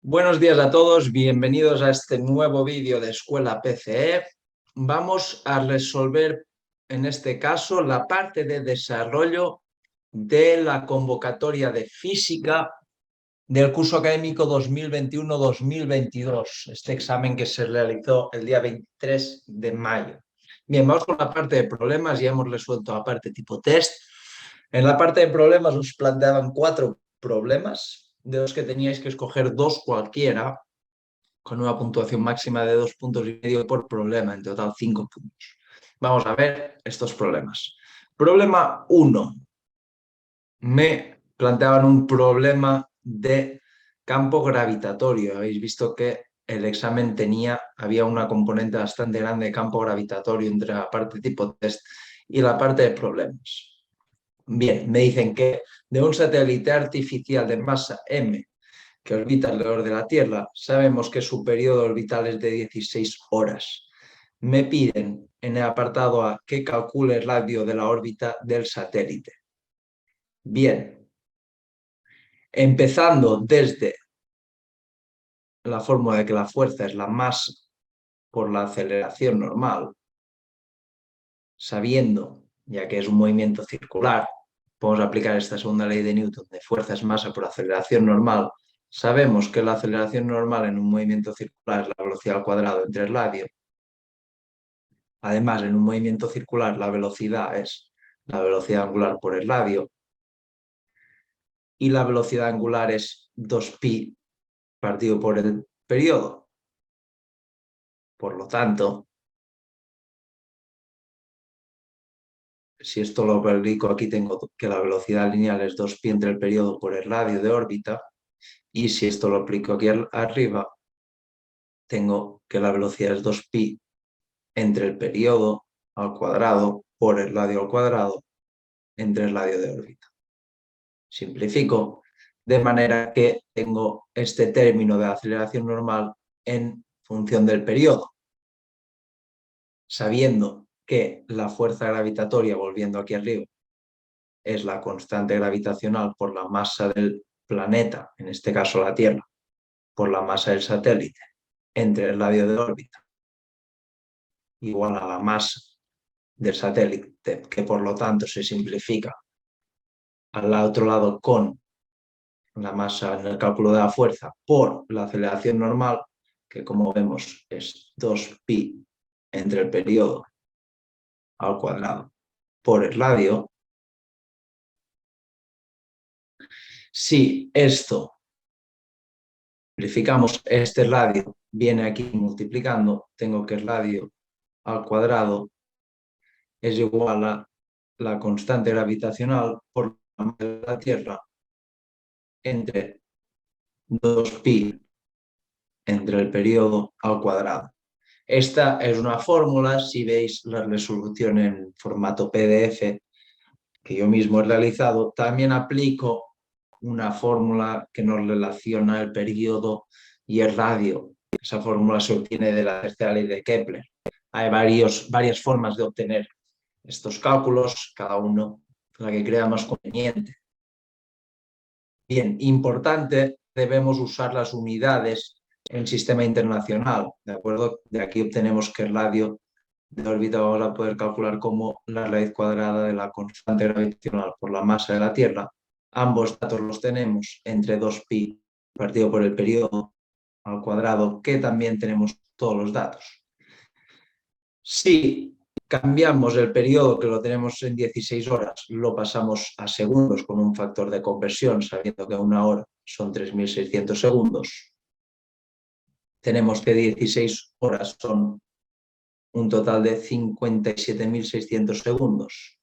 Buenos días a todos, bienvenidos a este nuevo vídeo de Escuela PCE. Vamos a resolver en este caso la parte de desarrollo de la convocatoria de física del curso académico 2021-2022, este examen que se realizó el día 23 de mayo. Bien, vamos con la parte de problemas, ya hemos resuelto la parte tipo test. En la parte de problemas os planteaban 4 problemas, de los que teníais que escoger 2 cualquiera, con una puntuación máxima de 2,5 puntos por problema, en total 5 puntos. Vamos a ver estos problemas. Problema 1. Me planteaban un problema de campo gravitatorio. Habéis visto que el examen había una componente bastante grande de campo gravitatorio entre la parte tipo test y la parte de problemas. Bien, me dicen que de un satélite artificial de masa m que orbita alrededor de la Tierra, sabemos que su periodo orbital es de 16 horas. Me piden en el apartado A que calcule el radio de la órbita del satélite. Bien, empezando desde la fórmula de que la fuerza es la masa por la aceleración normal, sabiendo, ya que es un movimiento circular, podemos aplicar esta segunda ley de Newton de fuerza es masa por aceleración normal. Sabemos que la aceleración normal en un movimiento circular es la velocidad al cuadrado entre el radio. Además, en un movimiento circular la velocidad es la velocidad angular por el radio y la velocidad angular es 2pi partido por el periodo. Por lo tanto, si esto lo aplico aquí, tengo que la velocidad lineal es 2pi entre el periodo por el radio de órbita, y si esto lo aplico aquí arriba, tengo que la velocidad es 2pi entre el periodo al cuadrado por el radio al cuadrado entre el radio de órbita. Simplifico, de manera que tengo este término de aceleración normal en función del periodo, sabiendo que la fuerza gravitatoria, volviendo aquí arriba, es la constante gravitacional por la masa del planeta, en este caso la Tierra, por la masa del satélite, entre el radio de órbita, igual a la masa del satélite, que por lo tanto se simplifica al otro lado con la masa en el cálculo de la fuerza por la aceleración normal, que como vemos es 2pi entre el periodo al cuadrado por el radio. Si esto simplificamos, este radio viene aquí multiplicando, tengo que el radio al cuadrado es igual a la constante gravitacional por la masa de la Tierra entre 2pi entre el periodo al cuadrado. Esta es una fórmula, si veis la resolución en formato PDF que yo mismo he realizado, también aplico una fórmula que nos relaciona el periodo y el radio. Esa fórmula se obtiene de la tercera ley de Kepler. Hay varias formas de obtener estos cálculos, cada uno la que crea más conveniente. Bien, importante, debemos usar las unidades en el sistema internacional, ¿de acuerdo? De aquí obtenemos que el radio de órbita vamos a poder calcular como la raíz cuadrada de la constante gravitacional por la masa de la Tierra. Ambos datos los tenemos entre 2pi partido por el periodo al cuadrado, que también tenemos todos los datos. Si cambiamos el periodo, que lo tenemos en 16 horas, lo pasamos a segundos con un factor de conversión, sabiendo que una hora son 3.600 segundos. Tenemos que 16 horas son un total de 57.600 segundos.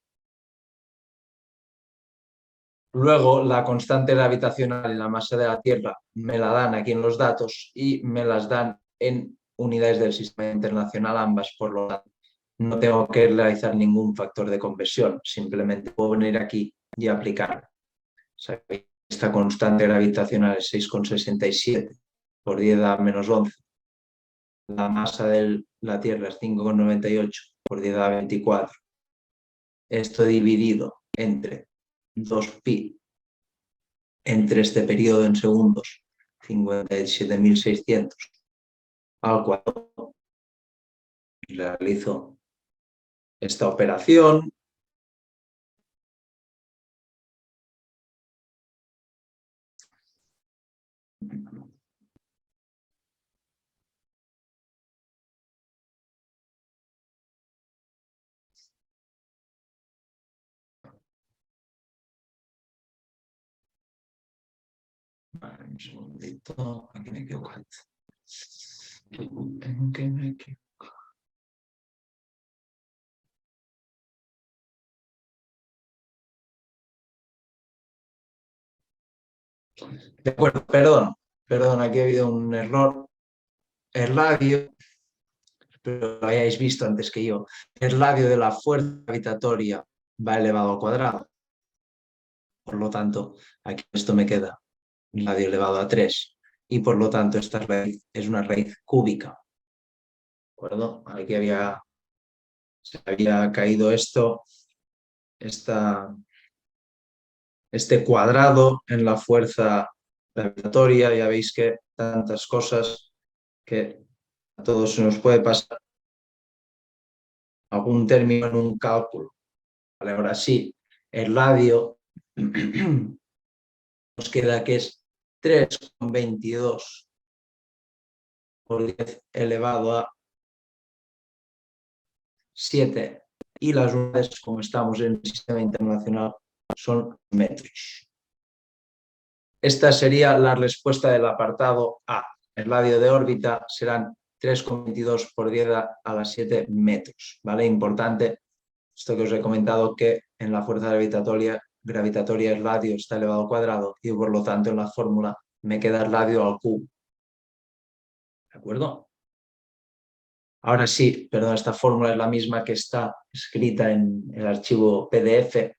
Luego, la constante gravitacional y la masa de la Tierra me la dan aquí en los datos y me las dan en unidades del sistema internacional ambas, por lo tanto no tengo que realizar ningún factor de conversión, simplemente puedo venir aquí y aplicar. Esta constante gravitacional es 6,67 por 10 a menos 11. La masa de la Tierra es 5,98 por 10 a 24. esto dividido entre 2pi, entre este periodo en segundos, 57.600 al cuadrado, y realizo esta operación. Vale, un segundito, aquí me equivoco. De acuerdo, perdón, aquí ha habido un error. El radio, pero lo hayáis visto antes que yo, el radio de la fuerza gravitatoria va elevado al cuadrado. Por lo tanto, aquí esto me queda radio elevado a 3 y por lo tanto esta raíz es una raíz cúbica. ¿De acuerdo? Aquí se había caído este cuadrado en la fuerza gravitatoria. Ya veis que tantas cosas que a todos se nos puede pasar algún término en un cálculo. Vale, ahora sí, el radio nos queda que es 3,22 por 10 elevado a 7 y las unidades, como estamos en el sistema internacional, son metros. Esta sería la respuesta del apartado A. El radio de órbita serán 3,22 por 10 a la 7 metros. ¿Vale? Importante esto que os he comentado, que en la fuerza gravitatoria el radio está elevado al cuadrado y por lo tanto en la fórmula me queda el radio al cubo. ¿De acuerdo? Ahora sí, perdón, esta fórmula es la misma que está escrita en el archivo PDF.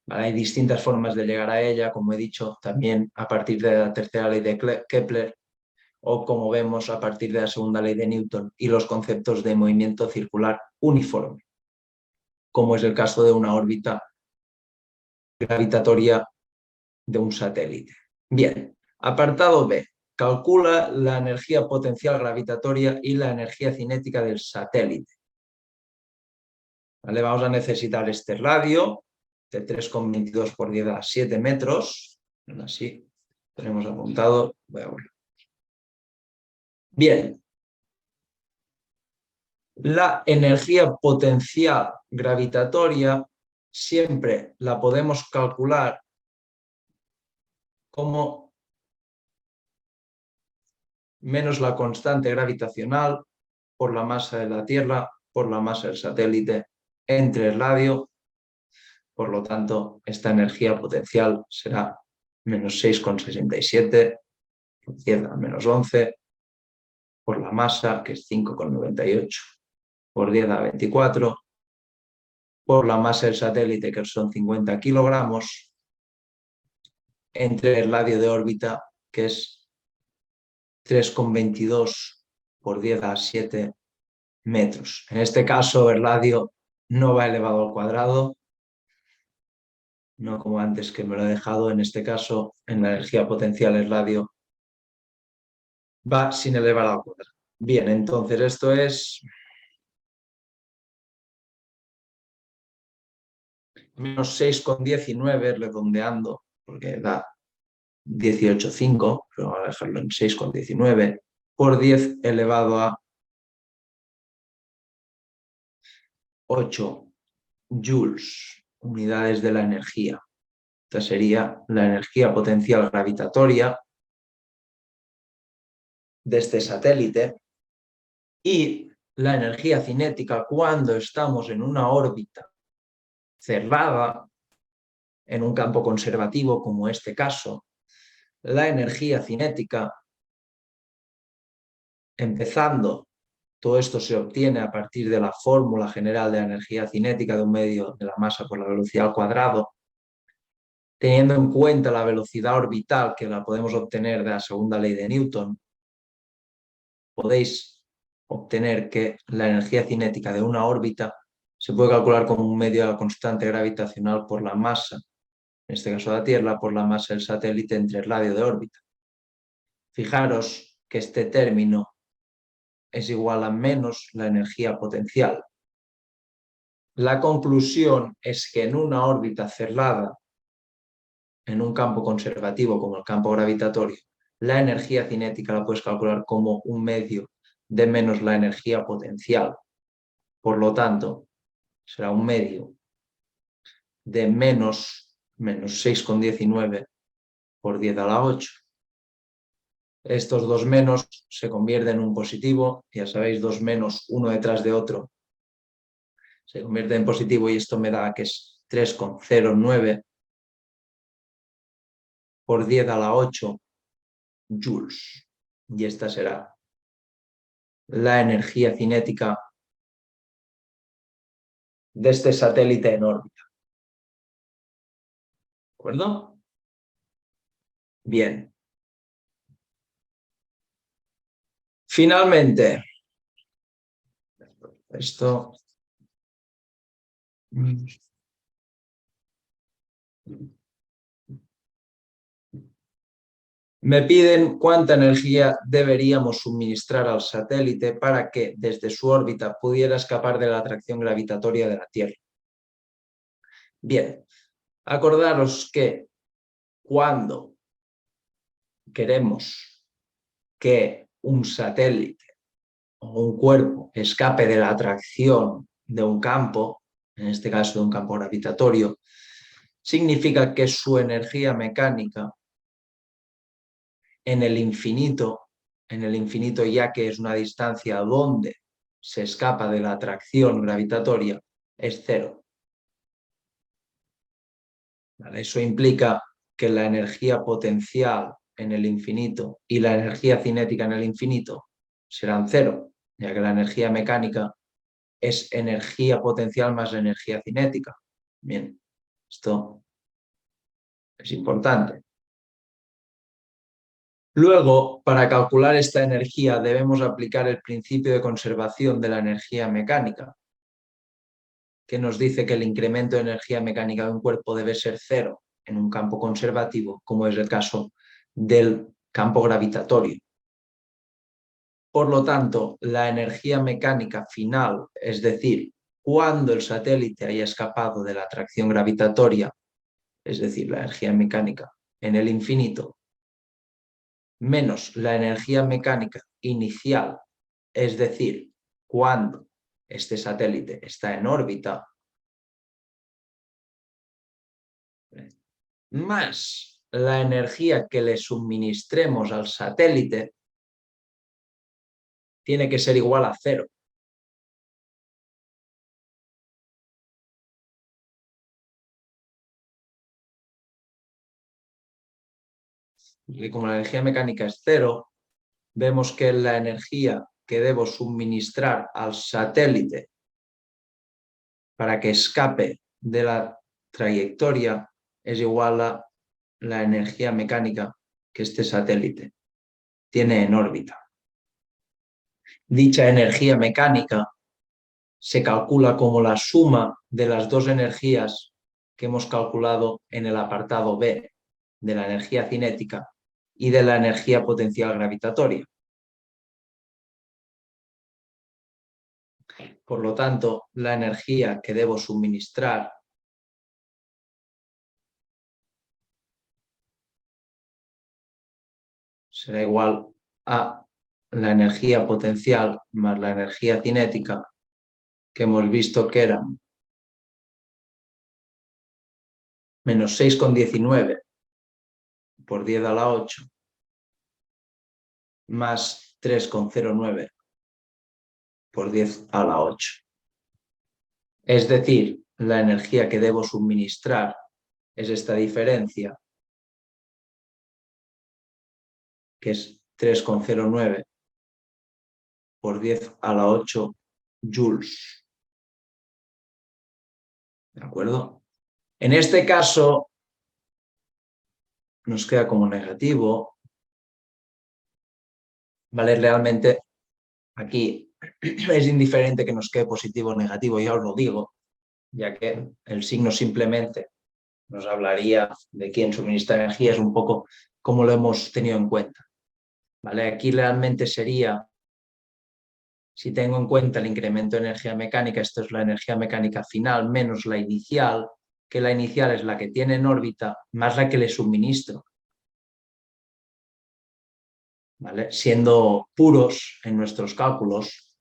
¿Vale? Hay distintas formas de llegar a ella, como he dicho, también a partir de la tercera ley de Kepler o, como vemos, a partir de la segunda ley de Newton y los conceptos de movimiento circular uniforme, como es el caso de una órbita gravitatoria de un satélite. Bien, apartado B. Calcula la energía potencial gravitatoria y la energía cinética del satélite. ¿Vale? Vamos a necesitar este radio de 3,22 por 10 a la 7 metros. Así tenemos apuntado. Voy a ver. Bien. La energía potencial gravitatoria siempre la podemos calcular como menos la constante gravitacional por la masa de la Tierra, por la masa del satélite, entre el radio. Por lo tanto, esta energía potencial será menos 6,67 por 10 a menos 11 por la masa, que es 5,98 por 10 a 24, por la masa del satélite, que son 50 kilogramos, entre el radio de órbita, que es 3,22 por 10 a 7 metros. En este caso, el radio no va elevado al cuadrado, no como antes que me lo he dejado. En este caso, en la energía potencial, el radio va sin elevar al cuadrado. Bien, entonces esto es menos 6,19 redondeando, porque da 18,5, pero vamos a dejarlo en 6,19 por 10 elevado a 8 joules, unidades de la energía. Esta sería la energía potencial gravitatoria de este satélite y la energía cinética cuando estamos en una órbita cerrada, en un campo conservativo como este caso. La energía cinética, empezando, todo esto se obtiene a partir de la fórmula general de la energía cinética de un medio de la masa por la velocidad al cuadrado, teniendo en cuenta la velocidad orbital que la podemos obtener de la segunda ley de Newton. Podéis obtener que la energía cinética de una órbita se puede calcular como un medio de la constante gravitacional por la masa, en este caso la Tierra, por la masa del satélite entre el radio de órbita. Fijaros que este término es igual a menos la energía potencial. La conclusión es que en una órbita cerrada, en un campo conservativo como el campo gravitatorio, la energía cinética la puedes calcular como un medio de menos la energía potencial. Por lo tanto, será un medio de menos 6,19 por 10 a la 8. Estos dos menos se convierten en un positivo, ya sabéis, dos menos uno detrás de otro se convierte en positivo y esto me da que es 3,09 por 10 a la 8 joules. Y esta será la energía cinética de este satélite en órbita. ¿De acuerdo? Bien. Finalmente, esto... Me piden cuánta energía deberíamos suministrar al satélite para que desde su órbita pudiera escapar de la atracción gravitatoria de la Tierra. Bien, acordaros que cuando queremos que un satélite o un cuerpo escape de la atracción de un campo, en este caso de un campo gravitatorio, significa que su energía mecánica en el infinito ya que es una distancia donde se escapa de la atracción gravitatoria, es cero. ¿Vale? Eso implica que la energía potencial en el infinito y la energía cinética en el infinito serán cero, ya que la energía mecánica es energía potencial más energía cinética. Bien, esto es importante. Luego, para calcular esta energía debemos aplicar el principio de conservación de la energía mecánica, que nos dice que el incremento de energía mecánica de un cuerpo debe ser cero en un campo conservativo, como es el caso del campo gravitatorio. Por lo tanto, la energía mecánica final, es decir, cuando el satélite haya escapado de la atracción gravitatoria, es decir, la energía mecánica en el infinito, menos la energía mecánica inicial, es decir, cuando este satélite está en órbita, más la energía que le suministremos al satélite, tiene que ser igual a cero. Y como la energía mecánica es cero, vemos que la energía que debo suministrar al satélite para que escape de la trayectoria es igual a la energía mecánica que este satélite tiene en órbita. Dicha energía mecánica se calcula como la suma de las dos energías que hemos calculado en el apartado B, de la energía cinética y de la energía potencial gravitatoria. Por lo tanto, la energía que debo suministrar será igual a la energía potencial más la energía cinética, que hemos visto que era menos 6,19 por 10 a la 8 más 3,09 por 10 a la 8. Es decir, la energía que debo suministrar es esta diferencia, que es 3,09 por 10 a la 8 joules. ¿De acuerdo? En este caso, nos queda como negativo. ¿Vale? Realmente aquí es indiferente que nos quede positivo o negativo, ya os lo digo, ya que el signo simplemente nos hablaría de quién suministra energía, es un poco como lo hemos tenido en cuenta. ¿Vale? Aquí realmente sería, si tengo en cuenta el incremento de energía mecánica, esto es la energía mecánica final menos la inicial, que la inicial es la que tiene en órbita más la que le suministro. ¿Vale? Siendo puros en nuestros cálculos,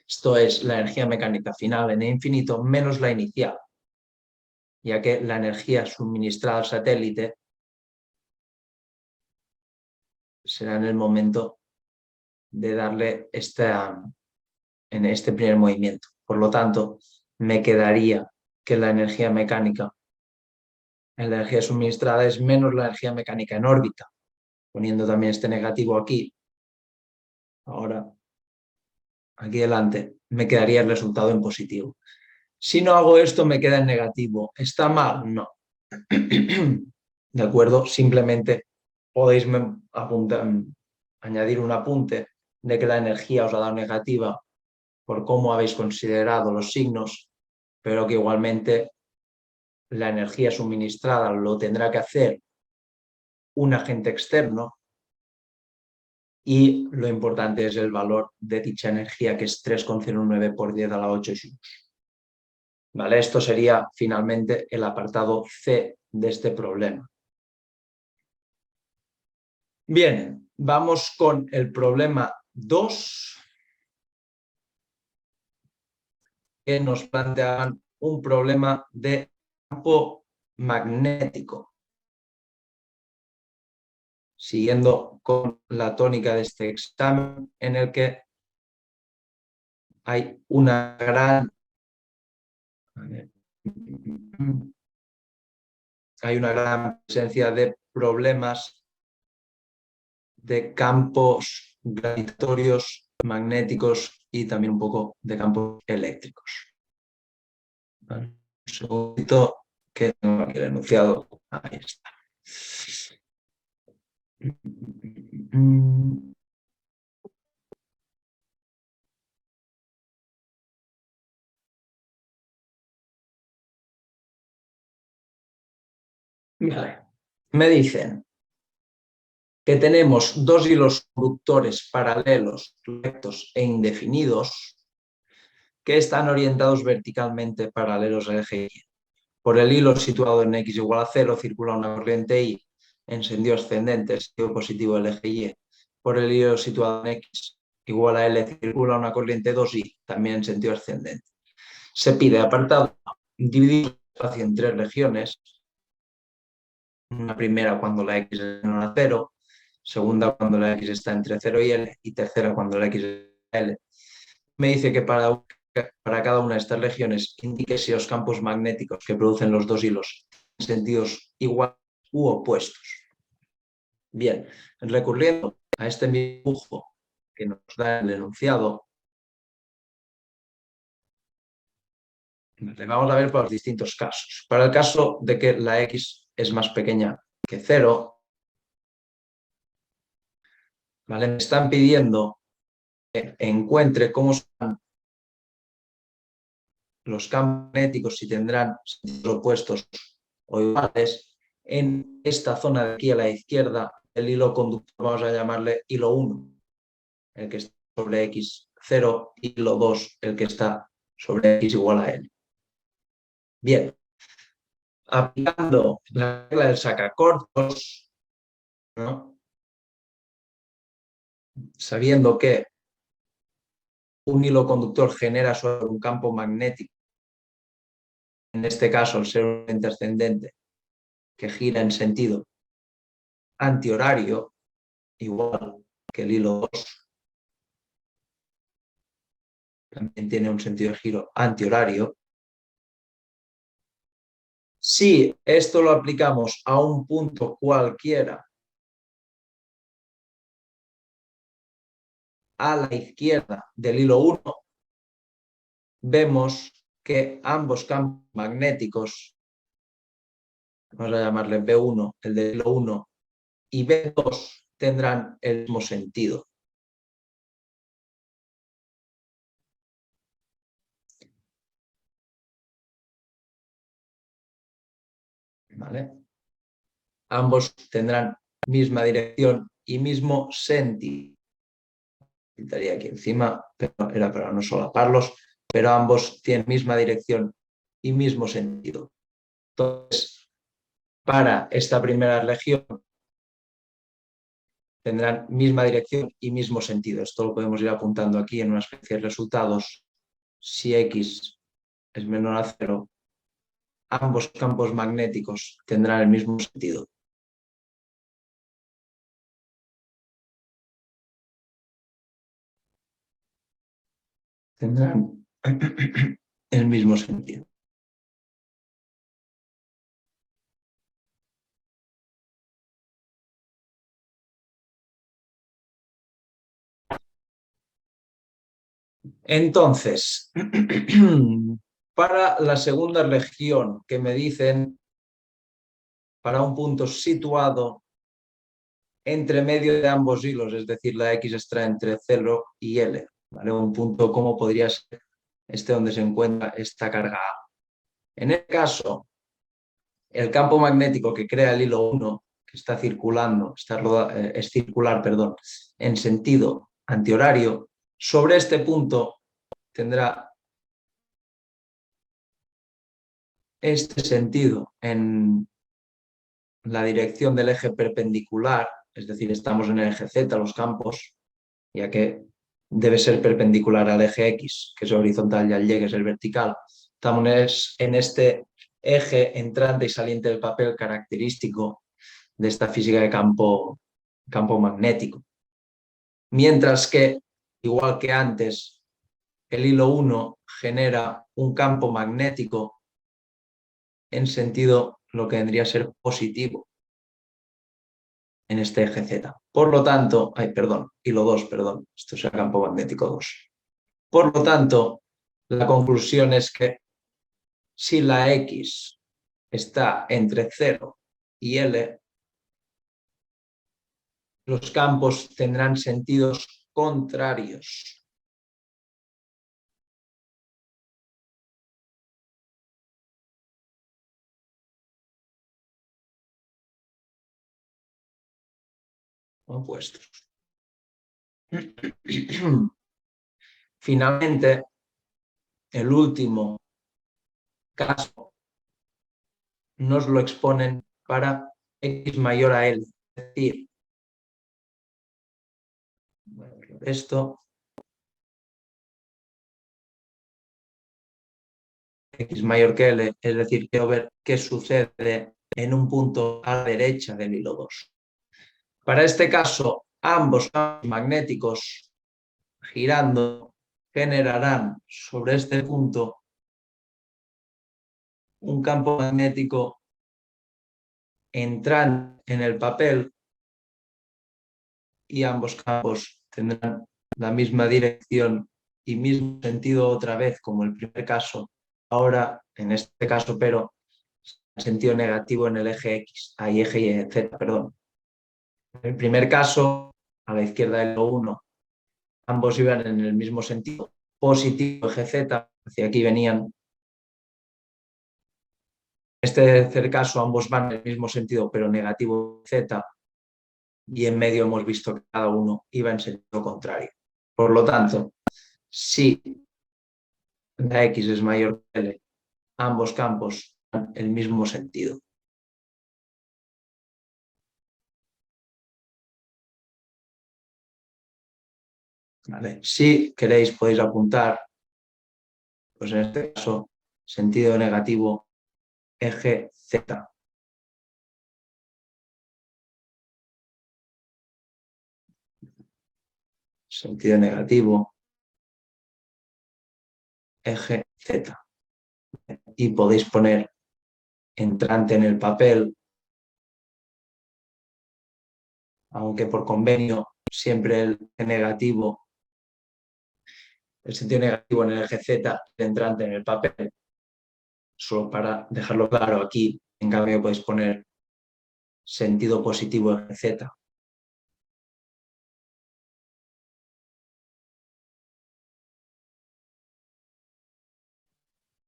esto es la energía mecánica final en infinito menos la inicial, ya que la energía suministrada al satélite será en el momento de darle en este primer movimiento. Por lo tanto, me quedaría que la energía mecánica en la energía suministrada es menos la energía mecánica en órbita, poniendo también este negativo aquí. Ahora, aquí delante, me quedaría el resultado en positivo. Si no hago esto, me queda en negativo. ¿Está mal? No. ¿De acuerdo? Simplemente podéis añadir un apunte de que la energía os ha dado negativa por cómo habéis considerado los signos, pero que igualmente la energía suministrada lo tendrá que hacer un agente externo y lo importante es el valor de dicha energía, que es 3,09 por 10 a la 8 joules. ¿Vale? Esto sería finalmente el apartado C de este problema. Bien, vamos con el problema 2, que nos plantean un problema de campo magnético. Siguiendo con la tónica de este examen, en el que hay una gran presencia de problemas de campos gravitatorios, magnéticos y también un poco de campos eléctricos. Vale. Un segundito que tengo aquí el enunciado. Ahí está. Vale. Me dicen que tenemos dos hilos conductores paralelos, rectos e indefinidos que están orientados verticalmente paralelos al eje Y. Por el hilo situado en X igual a 0 circula una corriente I en sentido ascendente, sentido positivo del eje Y. Por el hilo situado en X igual a L circula una corriente 2I, también en sentido ascendente. Se pide, apartado, dividir el espacio en tres regiones. Una primera cuando la X es menor a 0, segunda cuando la X está entre 0 y L, y tercera cuando la X es L. Me dice que para cada una de estas regiones indique si los campos magnéticos que producen los dos hilos en sentidos iguales u opuestos. Bien, recurriendo a este dibujo que nos da el enunciado, vamos a ver para los distintos casos. Para el caso de que la X es más pequeña que 0, ¿vale? Me están pidiendo que encuentre cómo son los campos magnéticos, si tendrán sentidos opuestos o iguales, en esta zona de aquí a la izquierda, el hilo conductor, vamos a llamarle hilo 1, el que está sobre X0, y hilo 2, el que está sobre X igual a N. Bien, aplicando la regla del sacacorchos, ¿no? Sabiendo que un hilo conductor genera sobre un campo magnético, en este caso el ser un ente ascendente, que gira en sentido antihorario, igual que el hilo 2, también tiene un sentido de giro antihorario. Si esto lo aplicamos a un punto cualquiera a la izquierda del hilo 1, vemos que ambos campos magnéticos, vamos a llamarle B1, el del hilo 1, y B2 tendrán el mismo sentido. ¿vale? Ambos tendrán misma dirección y mismo sentido. Pintaría aquí encima, pero era para no solaparlos, pero ambos tienen misma dirección y mismo sentido. Entonces, para esta primera región tendrán misma dirección y mismo sentido. Esto lo podemos ir apuntando aquí en una especie de resultados. Si X es menor a 0, ambos campos magnéticos tendrán el mismo sentido. Tendrán el mismo sentido. Entonces, para la segunda región que me dicen, para un punto situado entre medio de ambos hilos, es decir, la X está entre 0 y L, ¿vale? Un punto como podría ser este donde se encuentra esta carga A. En el caso, el campo magnético que crea el hilo 1, que está circulando, es circular, perdón, en sentido antihorario, sobre este punto tendrá este sentido en la dirección del eje perpendicular, es decir, estamos en el eje Z, los campos, ya que debe ser perpendicular al eje X, que es horizontal, y al Y, que es el vertical. Estamos en este eje entrante y saliente del papel característico de esta física de campo magnético. Mientras que, igual que antes, el hilo 1 genera un campo magnético en sentido lo que vendría a ser positivo en este eje Z. Por lo tanto, perdón, hilo 2, perdón, esto es el campo magnético 2. Por lo tanto, la conclusión es que si la X está entre 0 y L, los campos tendrán sentidos contrarios. Opuestos. Finalmente, el último caso nos lo exponen para X mayor a L. Es decir, esto, X mayor que L, es decir, quiero ver qué sucede en un punto a la derecha del hilo 2. Para este caso, ambos campos magnéticos girando generarán sobre este punto un campo magnético entrando en el papel y ambos campos tendrán la misma dirección y mismo sentido otra vez como el primer caso, ahora en este caso, pero en sentido negativo en el eje X, eje Y, Z, perdón. En el primer caso, a la izquierda del 1, ambos iban en el mismo sentido positivo, eje Z, hacia aquí venían. En este tercer caso, ambos van en el mismo sentido, pero negativo Z, y en medio hemos visto que cada uno iba en sentido contrario. Por lo tanto, si la X es mayor que L, ambos campos dan el mismo sentido. ¿Vale? Si queréis podéis apuntar, pues en este caso, sentido negativo, eje Z. Sentido negativo, eje Z. Y podéis poner entrante en el papel, aunque por convenio siempre el negativo, el sentido negativo en el eje Z, el entrante en el papel. Solo para dejarlo claro aquí, en cambio podéis poner sentido positivo eje Z.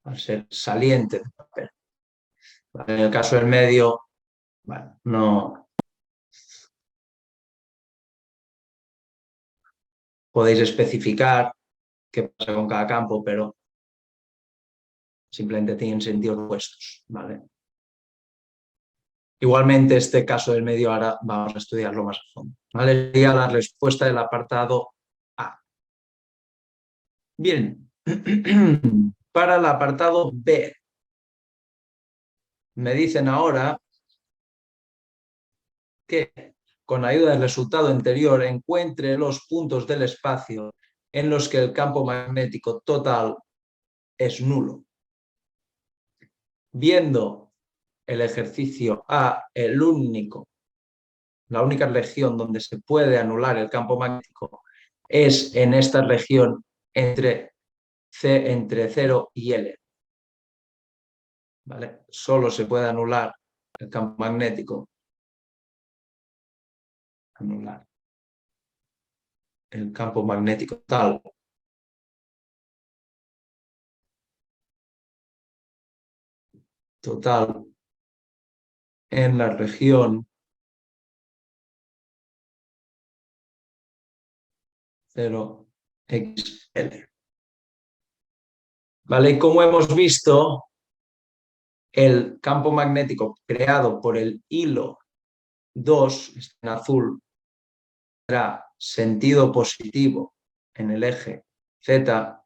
Al ser saliente del papel. En el caso del medio, bueno, no podéis especificar qué pasa con cada campo, pero simplemente tienen sentidos opuestos, ¿vale? Igualmente, este caso del medio ahora vamos a estudiarlo más a fondo, ¿vale? Sería la respuesta del apartado A. Bien, para el apartado B, me dicen ahora que con ayuda del resultado anterior encuentre los puntos del espacio en los que el campo magnético total es nulo. Viendo el ejercicio A, la única región donde se puede anular el campo magnético es en esta región entre 0 y L. ¿Vale? Solo se puede anular el campo magnético. Anular el campo magnético total en la región 0XL. ¿Vale? Y como hemos visto, el campo magnético creado por el hilo 2, en azul, tendrá sentido positivo en el eje Z,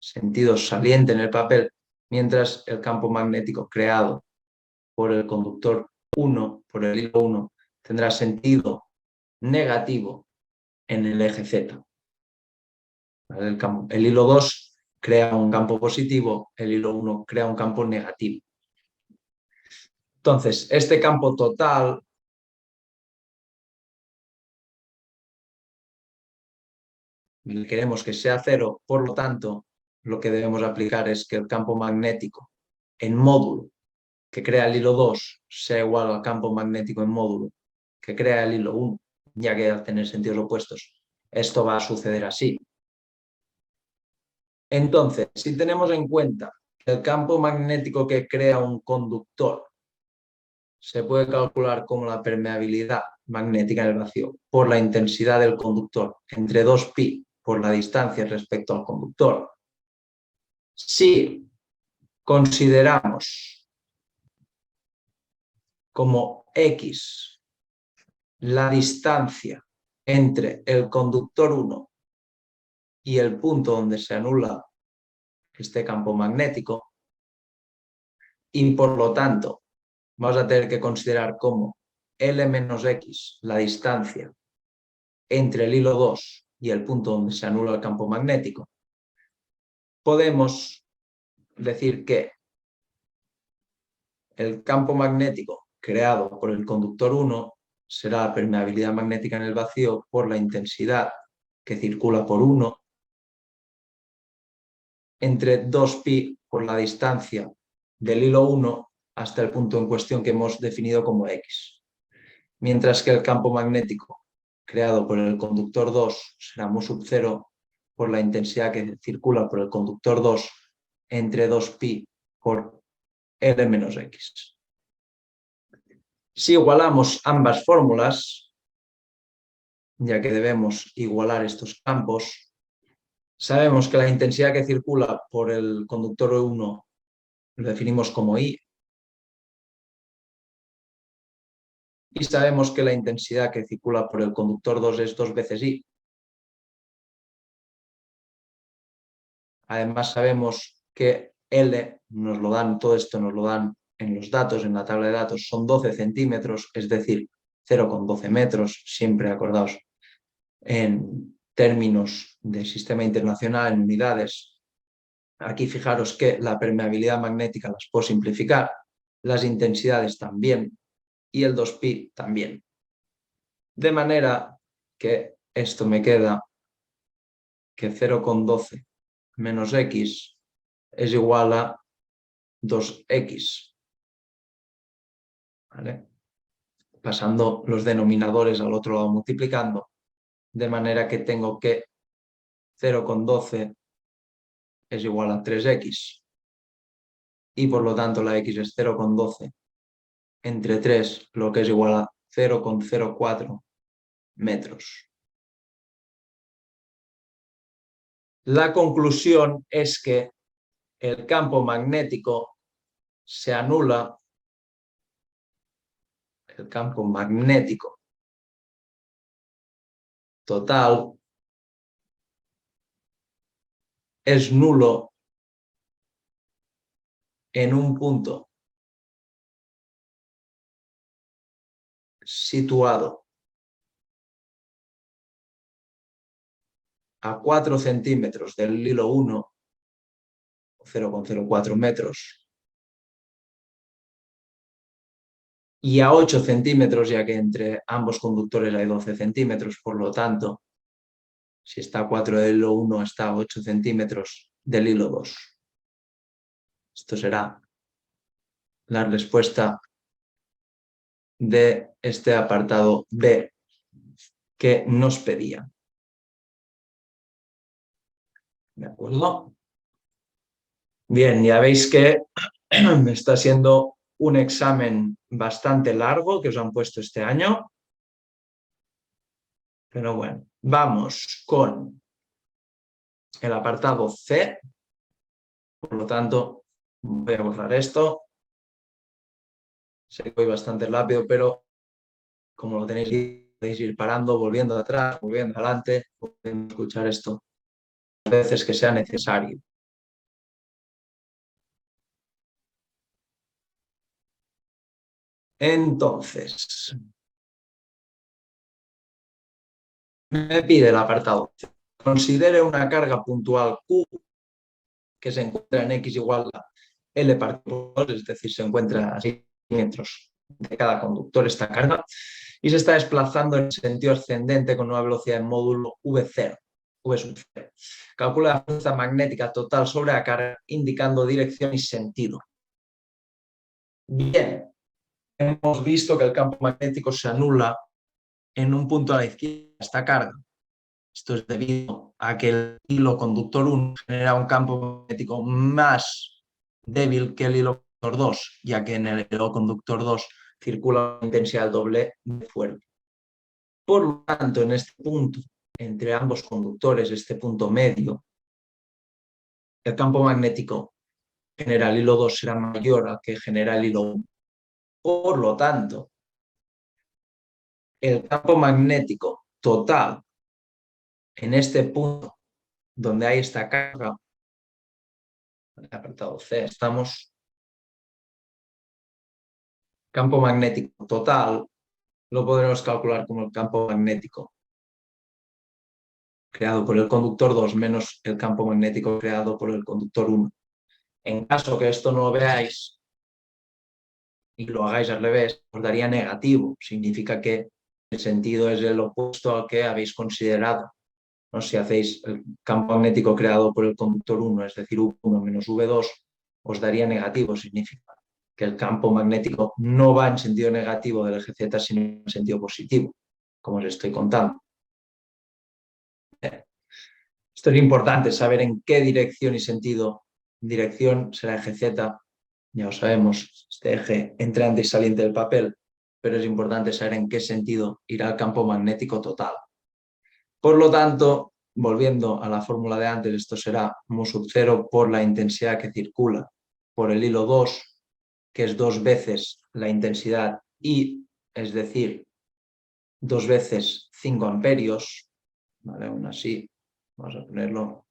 sentido saliente en el papel, mientras el campo magnético creado por el conductor 1, por el hilo 1, tendrá sentido negativo en el eje Z. ¿Vale? El hilo 2 crea un campo positivo, el hilo 1 crea un campo negativo. Entonces, este campo total queremos que sea cero, por lo tanto, lo que debemos aplicar es que el campo magnético en módulo que crea el hilo 2 sea igual al campo magnético en módulo que crea el hilo 1, ya que al tener sentidos opuestos, esto va a suceder así. Entonces, si tenemos en cuenta que el campo magnético que crea un conductor se puede calcular como la permeabilidad magnética en el vacío por la intensidad del conductor entre 2pi por la distancia respecto al conductor. Si consideramos como X la distancia entre el conductor 1 y el punto donde se anula este campo magnético, y por lo tanto vamos a tener que considerar como L menos X la distancia entre el hilo 2 y el punto donde se anula el campo magnético, podemos decir que el campo magnético creado por el conductor 1 será la permeabilidad magnética en el vacío por la intensidad que circula por 1 entre 2pi por la distancia del hilo 1 hasta el punto en cuestión que hemos definido como X. Mientras que el campo magnético creado por el conductor 2 será mu sub 0 por la intensidad que circula por el conductor 2 entre 2pi por L menos X. Si igualamos ambas fórmulas, ya que debemos igualar estos campos, sabemos que la intensidad que circula por el conductor 1 lo definimos como I, y sabemos que la intensidad que circula por el conductor 2 es 2 veces I. Además sabemos que L nos lo dan, todo esto nos lo dan en los datos, en la tabla de datos, son 12 centímetros, es decir, 0,12 metros, siempre acordaos en términos de sistema internacional, en unidades. Aquí fijaros que la permeabilidad magnética las puedo simplificar, las intensidades también y el 2pi también. De manera que esto me queda que 0,12 menos X es igual a 2X. ¿Vale? Pasando los denominadores al otro lado multiplicando, de manera que tengo que 0,12 es igual a 3X y por lo tanto la X es 0,12 entre 3, lo que es igual a 0,04 metros. La conclusión es que el campo magnético se anula, el campo magnético total es nulo en un punto situado a 4 centímetros del hilo 1, 0,04 metros, y a 8 centímetros, ya que entre ambos conductores hay 12 centímetros, por lo tanto, si está a 4 del hilo 1, está a 8 centímetros del hilo 2. Esto será la respuesta de este apartado B que nos pedía. ¿De acuerdo? Bien, ya veis que está siendo un examen bastante largo que os han puesto este año. Pero bueno, vamos con el apartado C. Por lo tanto, voy a borrar esto. Sé que voy bastante rápido, pero como lo tenéis, podéis ir parando, volviendo atrás, volviendo adelante, podéis escuchar esto las veces que sea necesario. Entonces, me pide el apartado C. Considere una carga puntual Q que se encuentra en X igual a L partido por 2, es decir, se encuentra a 6 metros de cada conductor esta carga, y se está desplazando en sentido ascendente con una velocidad en módulo V0. V sub 0. Calcula la fuerza magnética total sobre la carga indicando dirección y sentido. Bien, hemos visto que el campo magnético se anula en un punto a la izquierda de esta carga. Esto es debido a que el hilo conductor 1 genera un campo magnético más débil que el hilo conductor 2, ya que en el hilo conductor 2 circula una intensidad al doble de fuerte. Por lo tanto, en este punto, entre ambos conductores, este punto medio, el campo magnético genera el hilo 2 será mayor al que genera el hilo 1. Por lo tanto, el campo magnético total en este punto donde hay esta carga, en el apartado C estamos, campo magnético total lo podremos calcular como el campo magnético creado por el conductor 2 menos el campo magnético creado por el conductor 1. En caso que esto no lo veáis y lo hagáis al revés, os daría negativo. Significa que el sentido es el opuesto al que habéis considerado. ¿No? Si hacéis el campo magnético creado por el conductor 1, es decir, V1 menos V2, os daría negativo. Significa que el campo magnético no va en sentido negativo del eje Z, sino en sentido positivo, como os estoy contando. Esto es importante, saber en qué dirección y sentido. Dirección será eje Z, ya lo sabemos, este eje entrante y saliente del papel, pero es importante saber en qué sentido irá el campo magnético total. Por lo tanto, volviendo a la fórmula de antes, esto será mu sub 0 por la intensidad que circula por el hilo 2, que es 2 veces la intensidad I, es decir, 2 veces 5 amperios, ¿vale? Aún así, vamos a ponerlo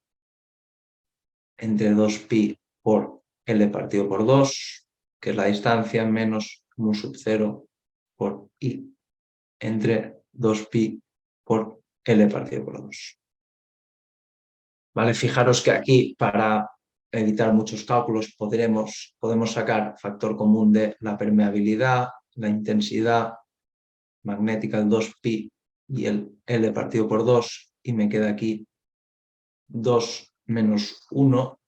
entre 2pi por L partido por 2, que es la distancia, menos mu sub 0 por I, entre 2pi por L partido por 2. ¿Vale? Fijaros que aquí, para evitar muchos cálculos, podemos sacar factor común de la permeabilidad, la intensidad magnética, el 2pi y el L partido por 2, y me queda aquí 2 menos 1,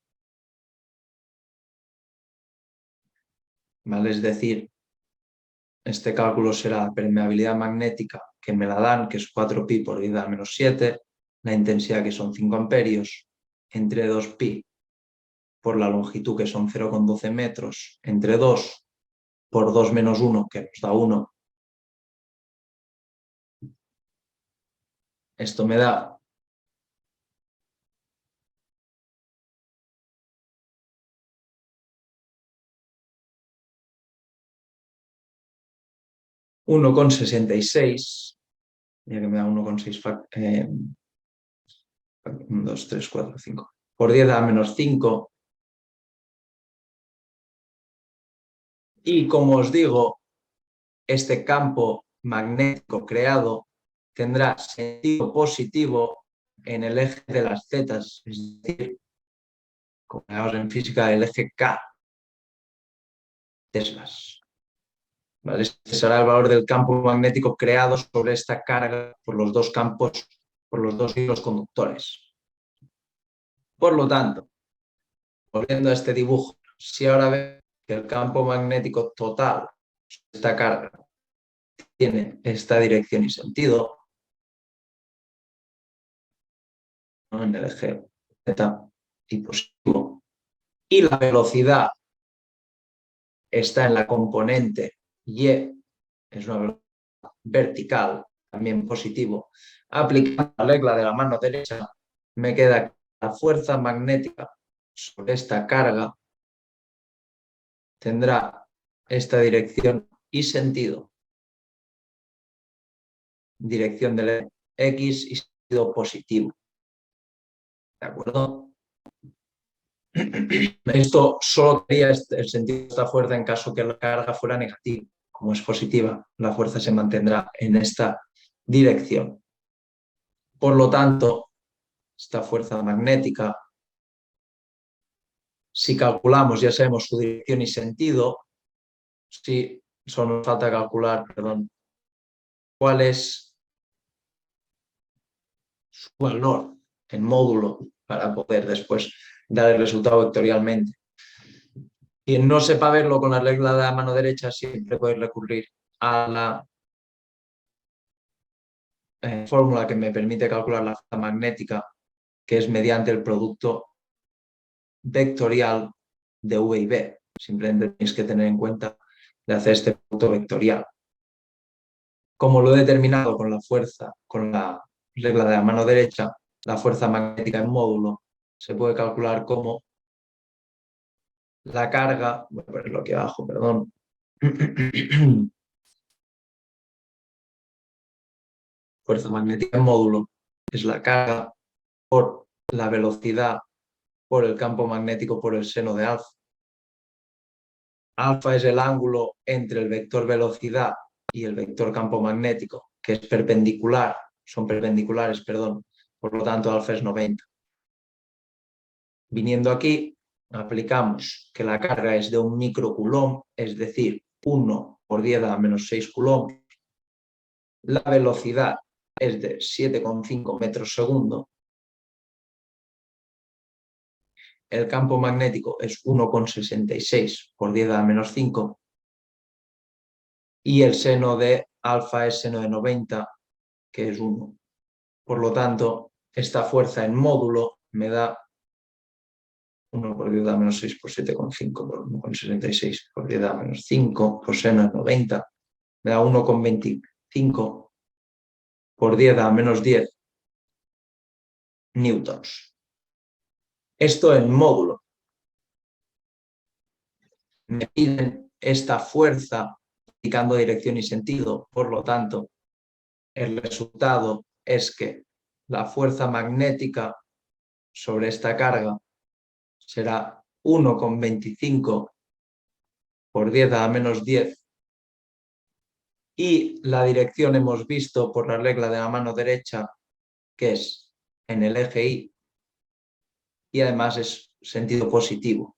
¿vale? Es decir, este cálculo será la permeabilidad magnética, que me la dan, que es 4pi por 10 a la menos 7, la intensidad, que son 5 amperios, entre 2pi por la longitud, que son 0,12 metros, entre 2 por 2 menos 1, que nos da 1. Esto me da 1,66, ya que me da 1,6, 1, 2, 3, 4, 5, por 10 a la menos 5. Y como os digo, este campo magnético creado tendrá sentido positivo en el eje de las zetas, es decir, como llamamos en física, el eje K, teslas. ¿Vale? Este será el valor del campo magnético creado sobre esta carga por los dos campos, por los dos hilos conductores. Por lo tanto, volviendo a este dibujo, si ahora veo que el campo magnético total de esta carga tiene esta dirección y sentido, ¿no? En el eje Z y positivo, y la velocidad está en la componente Y, es una velocidad vertical, también positivo, aplicando la regla de la mano derecha, me queda que la fuerza magnética sobre esta carga tendrá esta dirección y sentido. Dirección del X y sentido positivo. ¿De acuerdo? Esto solo quería el sentido de esta fuerza en caso que la carga fuera negativa. Como es positiva, la fuerza se mantendrá en esta dirección. Por lo tanto, esta fuerza magnética, si calculamos, ya sabemos su dirección y sentido, si solo nos falta calcular, perdón, cuál es su valor en módulo para poder después dar el resultado vectorialmente. Quien no sepa verlo con la regla de la mano derecha siempre puede recurrir a la fórmula que me permite calcular la fuerza magnética, que es mediante el producto vectorial de V y B. Simplemente tenéis que tener en cuenta de hacer este producto vectorial. Como lo he determinado con la fuerza, con la regla de la mano derecha, la fuerza magnética en módulo se puede calcular como la carga, voy a ponerlo aquí abajo, perdón. Fuerza magnética en módulo es la carga por la velocidad por el campo magnético por el seno de alfa. Alfa es el ángulo entre el vector velocidad y el vector campo magnético, que es perpendicular, son perpendiculares, perdón, por lo tanto alfa es 90. Viniendo aquí, aplicamos que la carga es de 1 microcoulomb, es decir, 1 por 10 a la menos 6 coulombs. La velocidad es de 7,5 metros segundo. El campo magnético es 1,66 por 10 a la menos 5. Y el seno de alfa es seno de 90, que es 1. Por lo tanto, esta fuerza en módulo me da 1 por 10 a la menos 6 por 7,5 por 1,66 por 10 a la menos 5 por seno de 90. Me da 1,25 por 10 a la menos 10 newtons. Esto en módulo. Me piden esta fuerza indicando dirección y sentido, por lo tanto, el resultado es que la fuerza magnética sobre esta carga será 1,25 por 10 a la menos 10 y la dirección hemos visto por la regla de la mano derecha que es en el eje Y y además es sentido positivo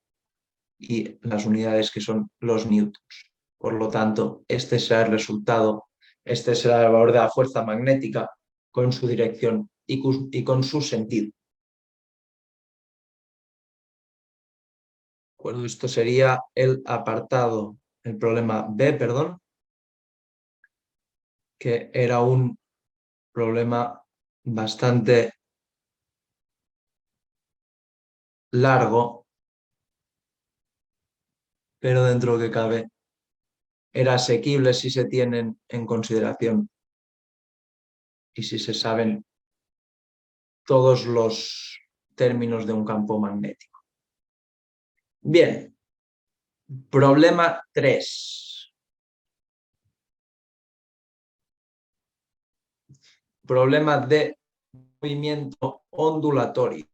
y las unidades que son los newtons. Por lo tanto, este será el resultado, este será el valor de la fuerza magnética con su dirección y con su sentido. Bueno, esto sería el apartado, el problema B, perdón, que era un problema bastante largo pero dentro de lo que cabe era asequible si se tienen en consideración y si se saben todos los términos de un campo magnético. Bien, problema 3. Problema de movimiento ondulatorio.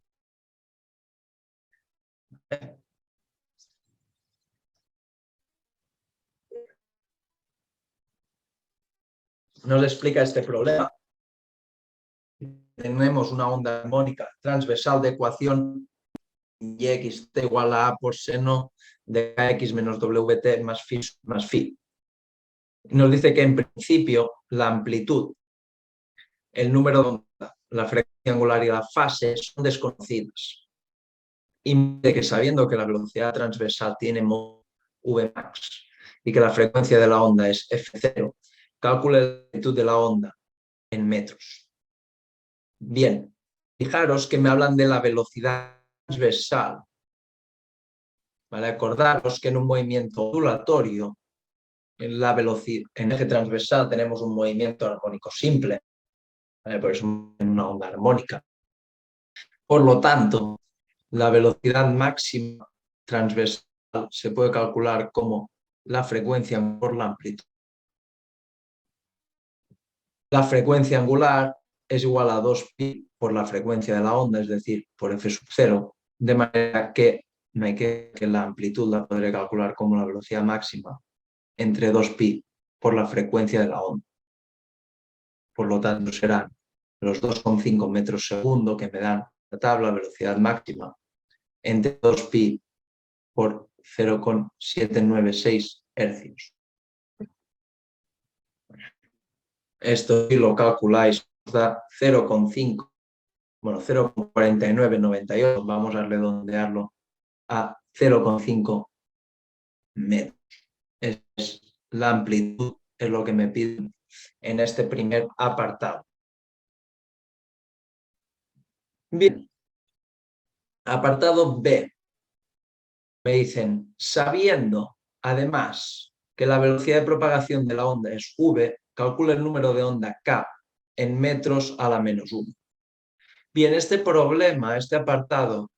Nos explica este problema. Tenemos una onda armónica transversal de ecuación y x t igual a por seno de kx menos wt más phi. Nos dice que en principio la amplitud, el número de onda, la frecuencia angular y la fase son desconocidas. Y de que sabiendo que la velocidad transversal tiene Vmax y que la frecuencia de la onda es f0, calcule la amplitud de la onda en metros. Bien, fijaros que me hablan de la velocidad transversal. ¿Vale? Acordaros que en un movimiento ondulatorio, en eje transversal tenemos un movimiento armónico simple, ¿vale? Por eso en una onda armónica. Por lo tanto, la velocidad máxima transversal se puede calcular como la frecuencia por la amplitud. La frecuencia angular es igual a 2pi por la frecuencia de la onda, es decir, por f sub 0, de manera que me queda que la amplitud la podré calcular como la velocidad máxima entre 2pi por la frecuencia de la onda. Por lo tanto, serán los 2,5 metros segundo que me dan la tabla velocidad máxima entre 2pi por 0,796 hercios. Esto si lo calculáis os da 0,5, bueno, 0,4998, vamos a redondearlo a 0,5 metros. Es la amplitud, es lo que me piden en este primer apartado. Bien, apartado B. Me dicen, sabiendo además que la velocidad de propagación de la onda es v, calcula el número de onda k en metros a la menos 1. Bien, este problema, este apartado,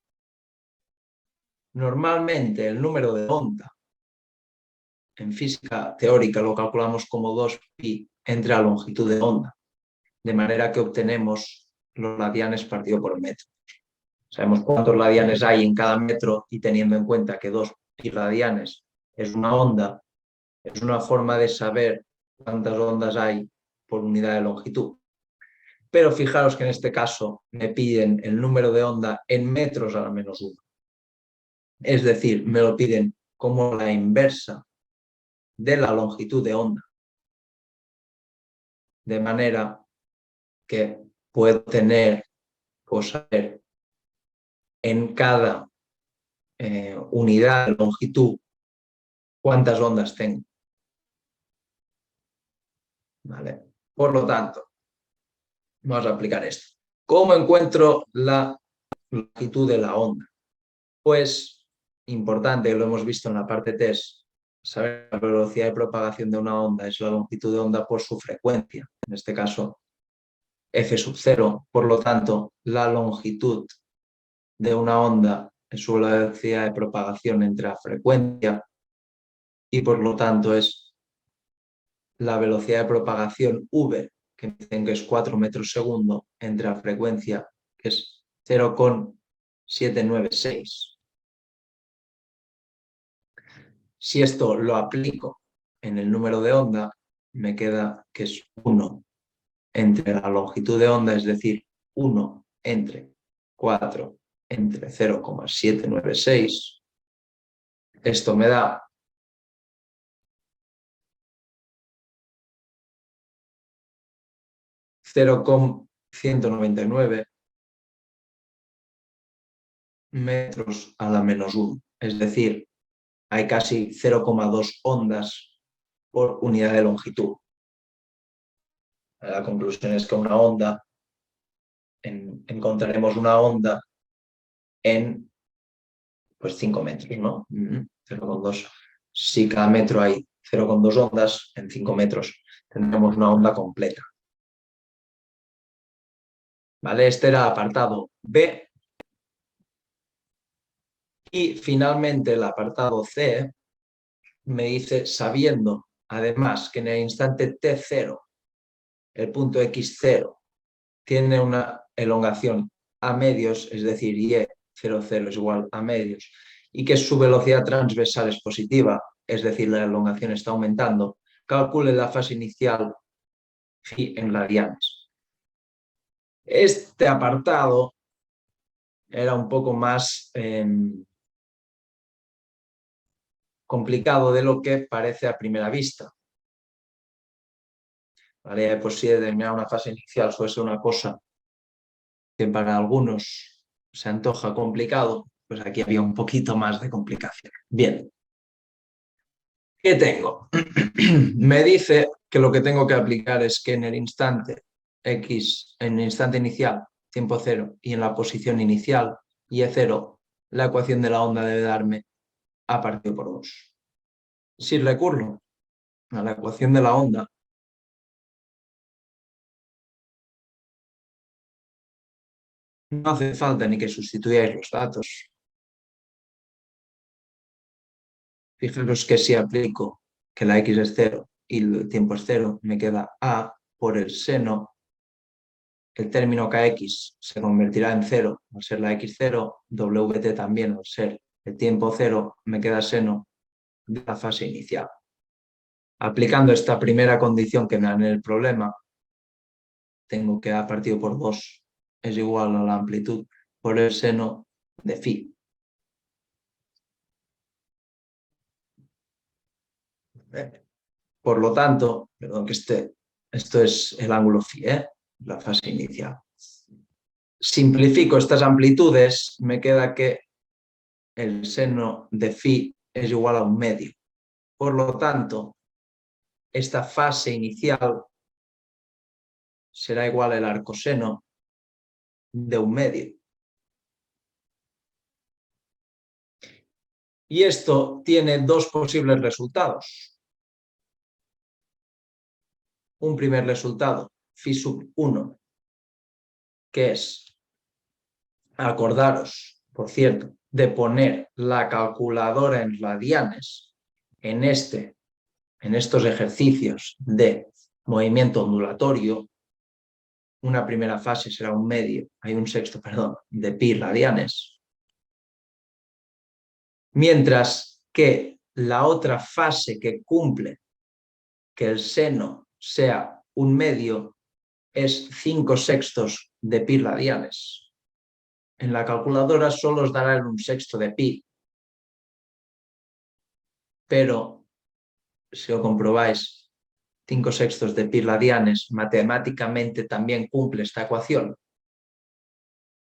normalmente el número de onda en física teórica lo calculamos como 2pi entre la longitud de onda, de manera que obtenemos los radianes partido por metro. Sabemos cuántos radianes hay en cada metro y teniendo en cuenta que 2pi radianes es una onda, es una forma de saber cuántas ondas hay por unidad de longitud. Pero fijaros que en este caso me piden el número de onda en metros a la menos 1. Es decir, me lo piden como la inversa de la longitud de onda. De manera que puedo tener o saber en cada unidad de longitud cuántas ondas tengo. ¿Vale? Por lo tanto, vamos a aplicar esto. ¿Cómo encuentro la longitud de la onda? Pues, importante, lo hemos visto en la parte test, saber la velocidad de propagación de una onda es la longitud de onda por su frecuencia, en este caso f sub 0, por lo tanto, la longitud de una onda es su velocidad de propagación entre la frecuencia y por lo tanto es la velocidad de propagación v, que me dicen que es 4 metros segundo, entre la frecuencia, que es 0,796. Si esto lo aplico en el número de onda, me queda que es 1 entre la longitud de onda, es decir, 1 entre 4 entre 0,796. Esto me da 0,199 metros a la menos 1. Es decir, hay casi 0,2 ondas por unidad de longitud. La conclusión es que una onda, encontraremos una onda en pues 5 metros, ¿no? 0,2 Si cada metro hay 0,2 ondas, en 5 metros tendremos una onda completa. ¿Vale? Este era el apartado B. Y finalmente el apartado C me dice, sabiendo además que en el instante T0, el punto X0 tiene una elongación a medios, es decir, Y00 es igual a medios, y que su velocidad transversal es positiva, es decir, la elongación está aumentando, calcule la fase inicial phi en radianes. Este apartado era un poco más complicado de lo que parece a primera vista. ¿Vale? Pues si determinar una fase inicial suele ser una cosa que para algunos se antoja complicado, pues aquí había un poquito más de complicación. Bien, ¿qué tengo? Me dice que lo que tengo que aplicar es que en el instante X, en el instante inicial, tiempo cero, y en la posición inicial, Y0, la ecuación de la onda debe darme A partido por 2. Si recurro a la ecuación de la onda, no hace falta ni que sustituyáis los datos. Fijaros que si aplico que la X es 0 y el tiempo es 0, me queda A por el seno. El término Kx se convertirá en 0 al ser la X0, Wt también al ser el tiempo 0, me queda seno de la fase inicial. Aplicando esta primera condición que me da en el problema, tengo que A partido por 2 es igual a la amplitud por el seno de phi. Por lo tanto, perdón que esto es el ángulo phi, la fase inicial. Simplifico estas amplitudes, me queda que el seno de phi es igual a 1/2. Por lo tanto, esta fase inicial será igual al arcoseno de 1/2. Y esto tiene dos posibles resultados. Un primer resultado, phi sub 1, que es, acordaros, por cierto, de poner la calculadora en radianes en estos ejercicios de movimiento ondulatorio. Una primera fase será 1/2, hay un sexto, perdón, de pi radianes. Mientras que la otra fase que cumple que el seno sea 1/2 es 5/6 de pi radianes. En la calculadora solo os dará el 1/6 de pi, pero si lo comprobáis, 5/6 de pi radianes matemáticamente también cumple esta ecuación.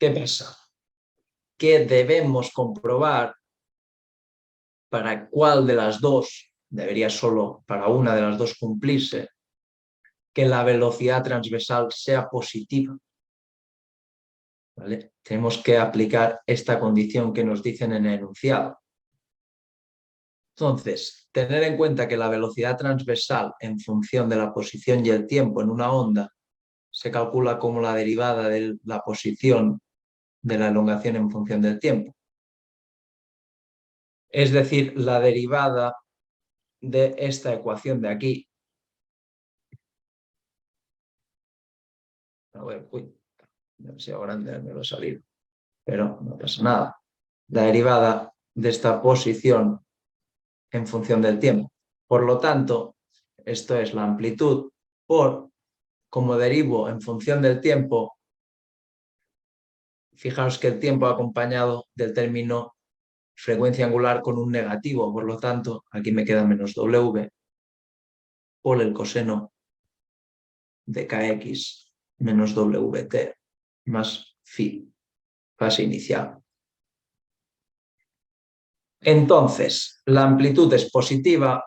¿Qué pasa? Que debemos comprobar para cuál de las dos, debería solo para una de las dos cumplirse, que la velocidad transversal sea positiva. ¿Vale? Tenemos que aplicar esta condición que nos dicen en el enunciado. Entonces, tener en cuenta que la velocidad transversal en función de la posición y el tiempo en una onda se calcula como la derivada de la posición de la elongación en función del tiempo. Es decir, la derivada de esta ecuación de aquí. A ver, demasiado grande me lo ha salido, pero no pasa nada. La derivada de esta posición en función del tiempo. Por lo tanto, esto es la amplitud por, como derivo en función del tiempo, fijaos que el tiempo acompañado del término frecuencia angular con un negativo, por lo tanto, aquí me queda menos W por el coseno de Kx menos Wt más phi, fase inicial. Entonces, la amplitud es positiva,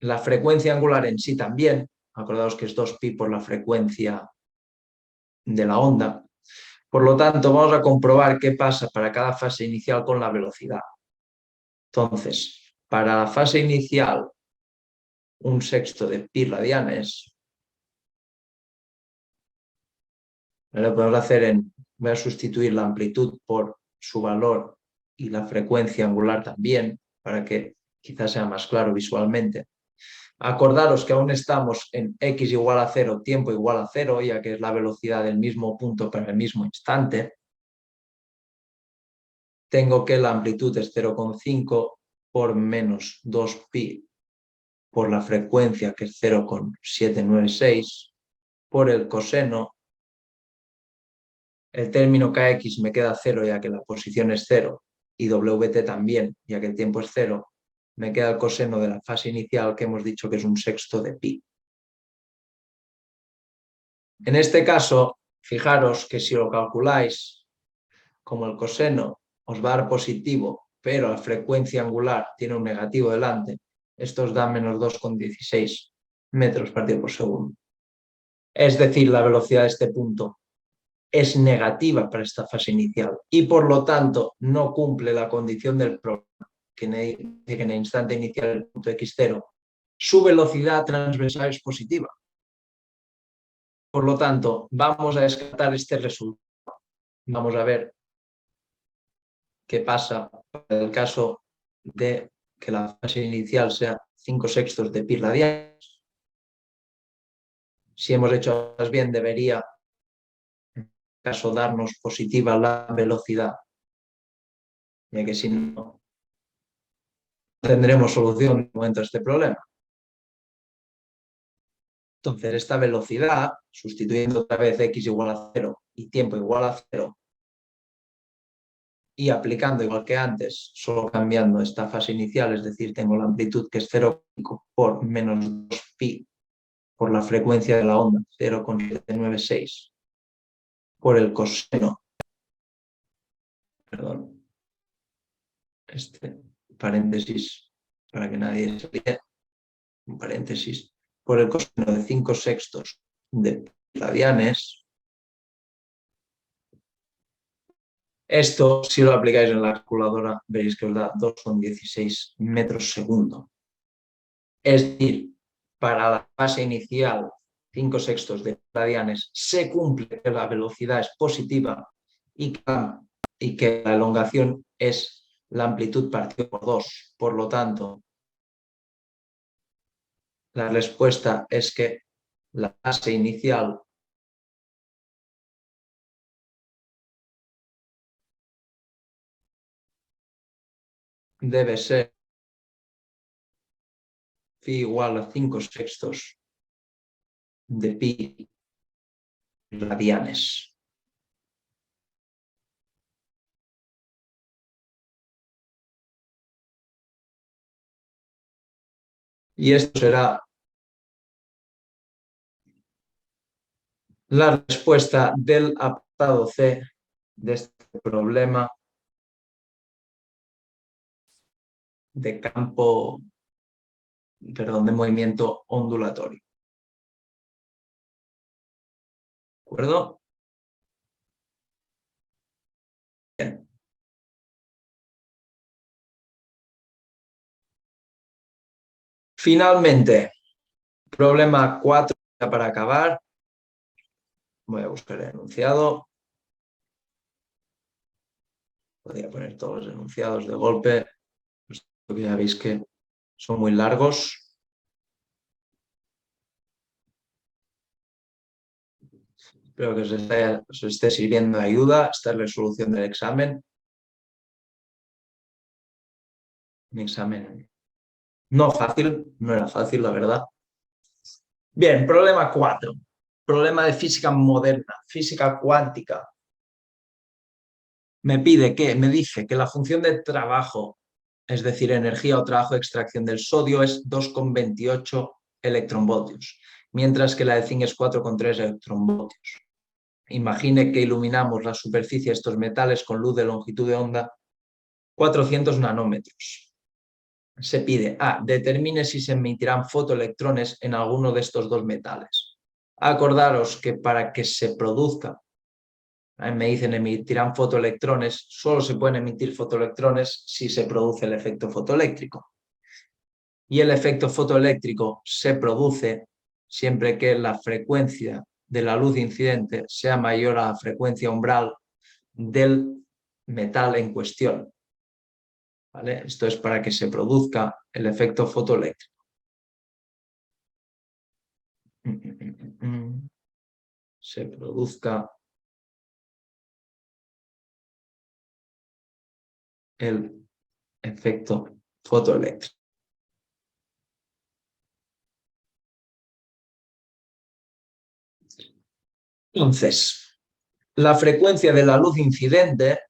la frecuencia angular en sí también, acordaos que es 2pi por la frecuencia de la onda. Por lo tanto, vamos a comprobar qué pasa para cada fase inicial con la velocidad. Entonces, para la fase inicial, 1/6 de pi radianes. Lo podemos hacer voy a sustituir la amplitud por su valor y la frecuencia angular también, para que quizás sea más claro visualmente. Acordaros que aún estamos en x igual a 0, tiempo igual a 0, ya que es la velocidad del mismo punto para el mismo instante. Tengo que la amplitud es 0,5 por menos 2pi por la frecuencia, que es 0,796, por el coseno. El término kx me queda 0, ya que la posición es 0, y wt también, ya que el tiempo es 0. Me queda el coseno de la fase inicial, que hemos dicho que es 1/6 de pi. En este caso, fijaros que si lo calculáis como el coseno os va a dar positivo, pero la frecuencia angular tiene un negativo delante, esto os da menos 2,16 metros partido por segundo. Es decir, la velocidad de este punto es negativa para esta fase inicial y por lo tanto no cumple la condición del problema, que en el instante inicial del punto x0 su velocidad transversal es positiva. Por lo tanto, vamos a descartar este resultado. Vamos a ver qué pasa en el caso de que la fase inicial sea 5/6 de pi radianes. Si hemos hecho más bien, debería en caso darnos positiva la velocidad, ya que si no tendremos solución de momento a este problema. Entonces, esta velocidad, sustituyendo otra vez x igual a 0 y tiempo igual a 0, y aplicando igual que antes, solo cambiando esta fase inicial, es decir, tengo la amplitud que es 0,5 por menos 2pi por la frecuencia de la onda, 0,796, por el coseno, perdón, este paréntesis, para que nadie se líe, un paréntesis, por el coseno de 5/6 de radianes. Esto, si lo aplicáis en la calculadora, veréis que os da 2,16 metros segundo. Es decir, para la fase inicial, 5/6 de radianes, se cumple que la velocidad es positiva y que la elongación es la amplitud partido por 2. Por lo tanto, la respuesta es que la fase inicial debe ser phi igual a 5/6 de pi radianes. Y esto será la respuesta del apartado C de este problema de campo, perdón, de movimiento ondulatorio. ¿De acuerdo? Bien. Finalmente, problema 4 para acabar. Voy a buscar el enunciado. Podría poner todos los enunciados de golpe, porque ya veis que son muy largos. Espero que os esté sirviendo de ayuda. Esta es la resolución del examen. Un examen no fácil, no era fácil, la verdad. Bien, problema 4. Problema de física moderna, física cuántica. Me dice que la función de trabajo, es decir, energía o trabajo de extracción del sodio, es 2,28 electronvoltios, mientras que la de zinc es 4,3 electronvoltios. Imagine que iluminamos la superficie de estos metales con luz de longitud de onda 400 nanómetros. Se pide determine si se emitirán fotoelectrones en alguno de estos dos metales. Acordaros que para que se produzca, me dicen emitirán fotoelectrones, solo se pueden emitir fotoelectrones si se produce el efecto fotoeléctrico. Y el efecto fotoeléctrico se produce siempre que la frecuencia de la luz incidente sea mayor a la frecuencia umbral del metal en cuestión. ¿Vale? Esto es para que se produzca el efecto fotoeléctrico. Se produzca el efecto fotoeléctrico. Entonces, la frecuencia de la luz incidente,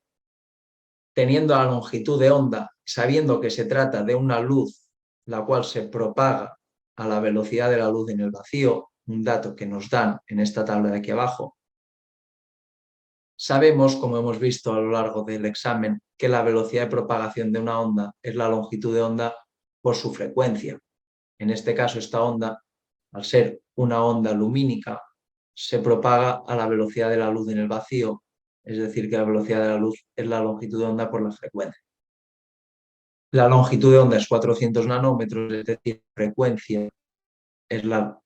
teniendo la longitud de onda, sabiendo que se trata de una luz la cual se propaga a la velocidad de la luz en el vacío, un dato que nos dan en esta tabla de aquí abajo, sabemos, como hemos visto a lo largo del examen, que la velocidad de propagación de una onda es la longitud de onda por su frecuencia. En este caso, esta onda, al ser una onda lumínica, se propaga a la velocidad de la luz en el vacío, es decir, que la velocidad de la luz es la longitud de onda por la frecuencia. La longitud de onda es 400 nanómetros, es decir, la frecuencia es la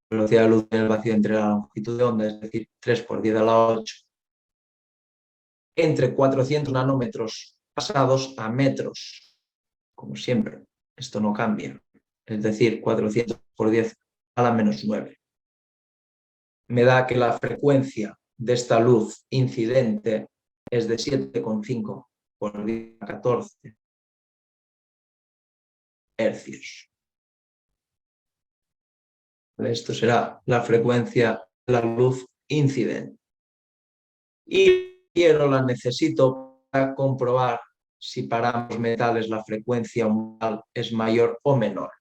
velocidad de luz en el vacío entre la longitud de onda, es decir, 3 por 10 a la 8, entre 400 nanómetros pasados a metros, como siempre. Esto no cambia. Es decir, 400 por 10 a la menos 9. Me da que la frecuencia de esta luz incidente es de 7,5 por 10 a 14 hercios. Esto será la frecuencia de la luz incidente. Y quiero, la necesito para comprobar si para ambos metales la frecuencia umbral es mayor o menor.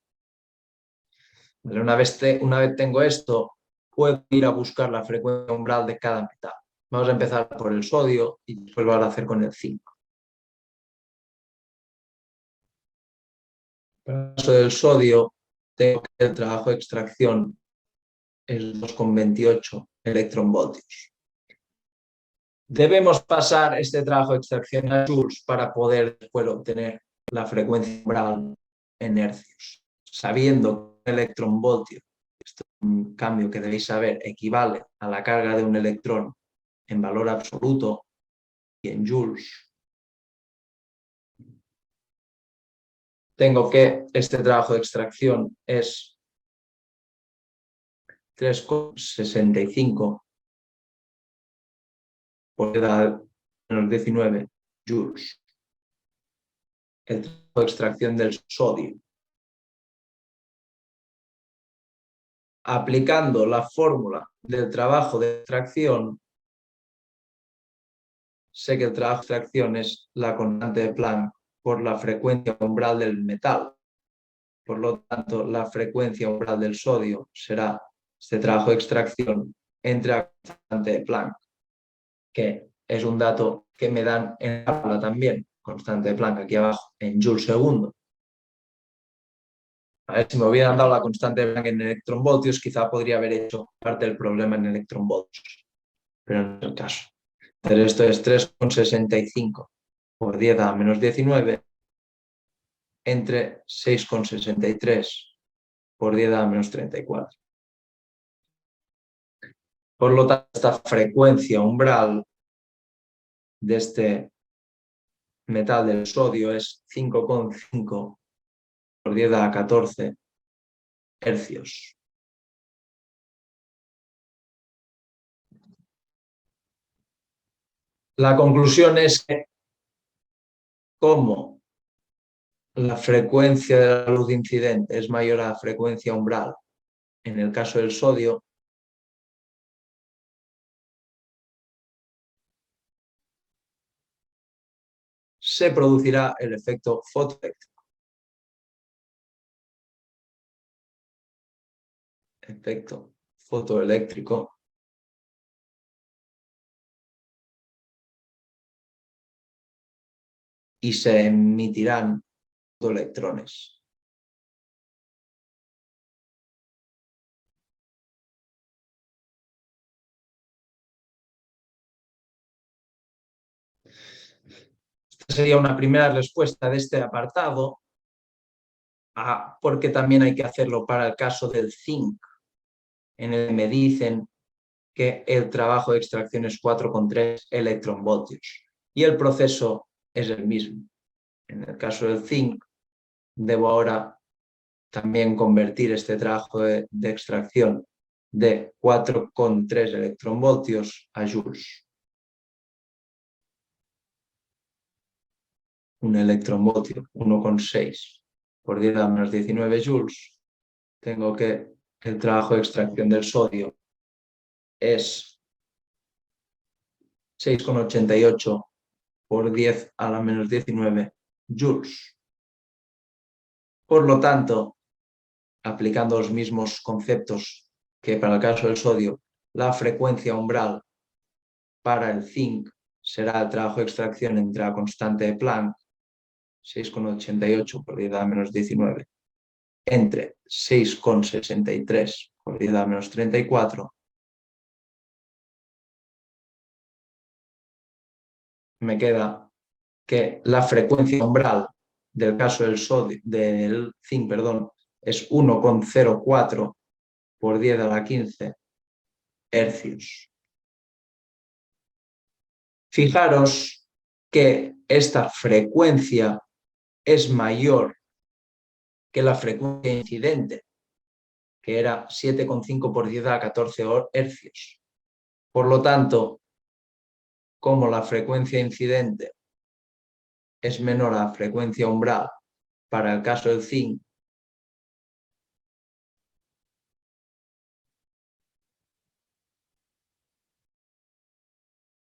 Una vez tengo esto, puedo ir a buscar la frecuencia umbral de cada metal. Vamos a empezar por el sodio y después lo voy a hacer con el zinc. En el caso del sodio, tengo que el trabajo de extracción es 2,28 electronvoltios. Debemos pasar este trabajo de extracción a joules para poder después obtener la frecuencia umbral en hercios, sabiendo que un electronvoltio, esto es un cambio que debéis saber, equivale a la carga de un electrón en valor absoluto y en joules. Tengo que este trabajo de extracción es 3,65 por cada menos 19 joules. El trabajo de extracción del sodio. Aplicando la fórmula del trabajo de extracción, sé que el trabajo de extracción es la constante de Planck por la frecuencia umbral del metal. Por lo tanto, la frecuencia umbral del sodio será este trabajo de extracción entre la constante de Planck, que es un dato que me dan en la tabla también, constante de Planck aquí abajo, en joules segundo. A ver, si me hubieran dado la constante de Planck en electronvoltios, quizá podría haber hecho parte del problema en electronvoltios, pero no es el caso. Pero esto es 3,65 por 10 a la menos 19 entre 6,63 por 10 a la menos 34. Por lo tanto, esta frecuencia umbral de este metal del sodio es 5,5 por 10 a la 14 hercios. La conclusión es que como la frecuencia de la luz incidente es mayor a la frecuencia umbral en el caso del sodio, se producirá el efecto fotoeléctrico. Efecto fotoeléctrico y se emitirán fotoelectrones. Esta sería una primera respuesta de este apartado. porque también hay que hacerlo para el caso del zinc, en el que me dicen que el trabajo de extracción es 4,3 electronvoltios y el proceso es el mismo. En el caso del zinc, debo ahora también convertir este trabajo de extracción de 4,3 electronvoltios a joules. Un electronvoltio, 1,6 por 10 a la menos 19 joules. Tengo que el trabajo de extracción del sodio es 6,88 por 10 a la menos 19 joules. Por lo tanto, aplicando los mismos conceptos que para el caso del sodio, la frecuencia umbral para el zinc será el trabajo de extracción entre la constante de Planck, 6,88 por 10 a la menos 19, entre 6,63 por 10 a la menos 34, me queda que la frecuencia umbral del caso del sodio, del zinc, perdón, es 1,04 por 10 a la 15 hercios. Fijaros que esta frecuencia es mayor que la frecuencia incidente, que era 7,5 por 10 a la 14 hercios. Por lo tanto, como la frecuencia incidente es menor a la frecuencia umbral para el caso del zinc,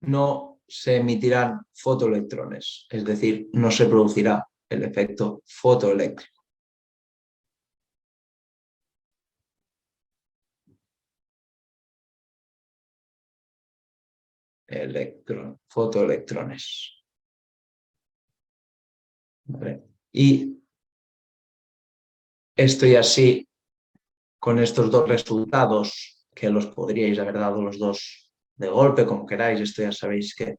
no se emitirán fotoelectrones, es decir, no se producirá el efecto fotoeléctrico. Fotoelectrones. ¿Vale? Y estoy así con estos dos resultados, que los podríais haber dado los dos de golpe, como queráis, esto ya sabéis que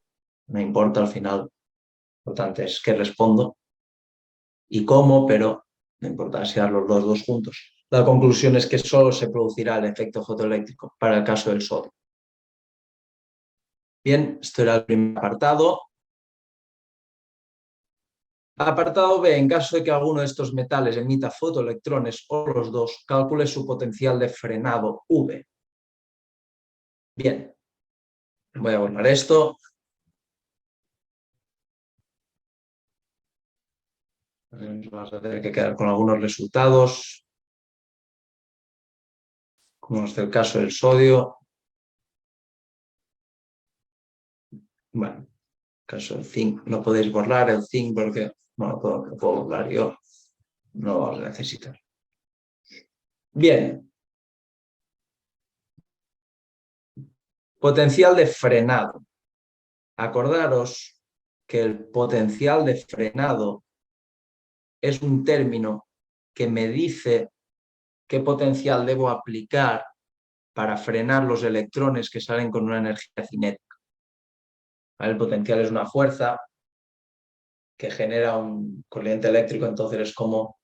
no importa al final, lo importante es que respondo y cómo, pero no importa si dar los dos juntos. La conclusión es que solo se producirá el efecto fotoeléctrico para el caso del sodio. Bien, esto era el primer apartado. Apartado B, en caso de que alguno de estos metales emita fotoelectrones o los dos, calcule su potencial de frenado V. Bien, voy a borrar esto. Vamos a tener que quedar con algunos resultados, como es el caso del sodio. Bueno, el caso del zinc, no podéis borrar el zinc porque no lo puedo borrar yo, no lo vamos a necesitar. Bien, potencial de frenado. Acordaros que el potencial de frenado es un término que me dice qué potencial debo aplicar para frenar los electrones que salen con una energía cinética. El potencial es una fuerza que genera un corriente eléctrico, entonces es como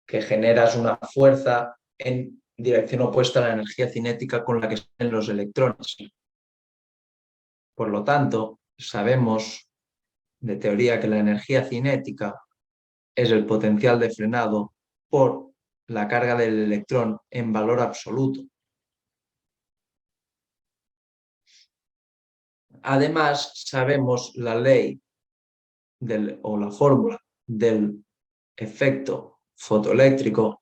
que generas una fuerza en dirección opuesta a la energía cinética con la que salen los electrones. Por lo tanto, sabemos de teoría que la energía cinética es el potencial de frenado por la carga del electrón en valor absoluto. Además, sabemos la ley o la fórmula del efecto fotoeléctrico,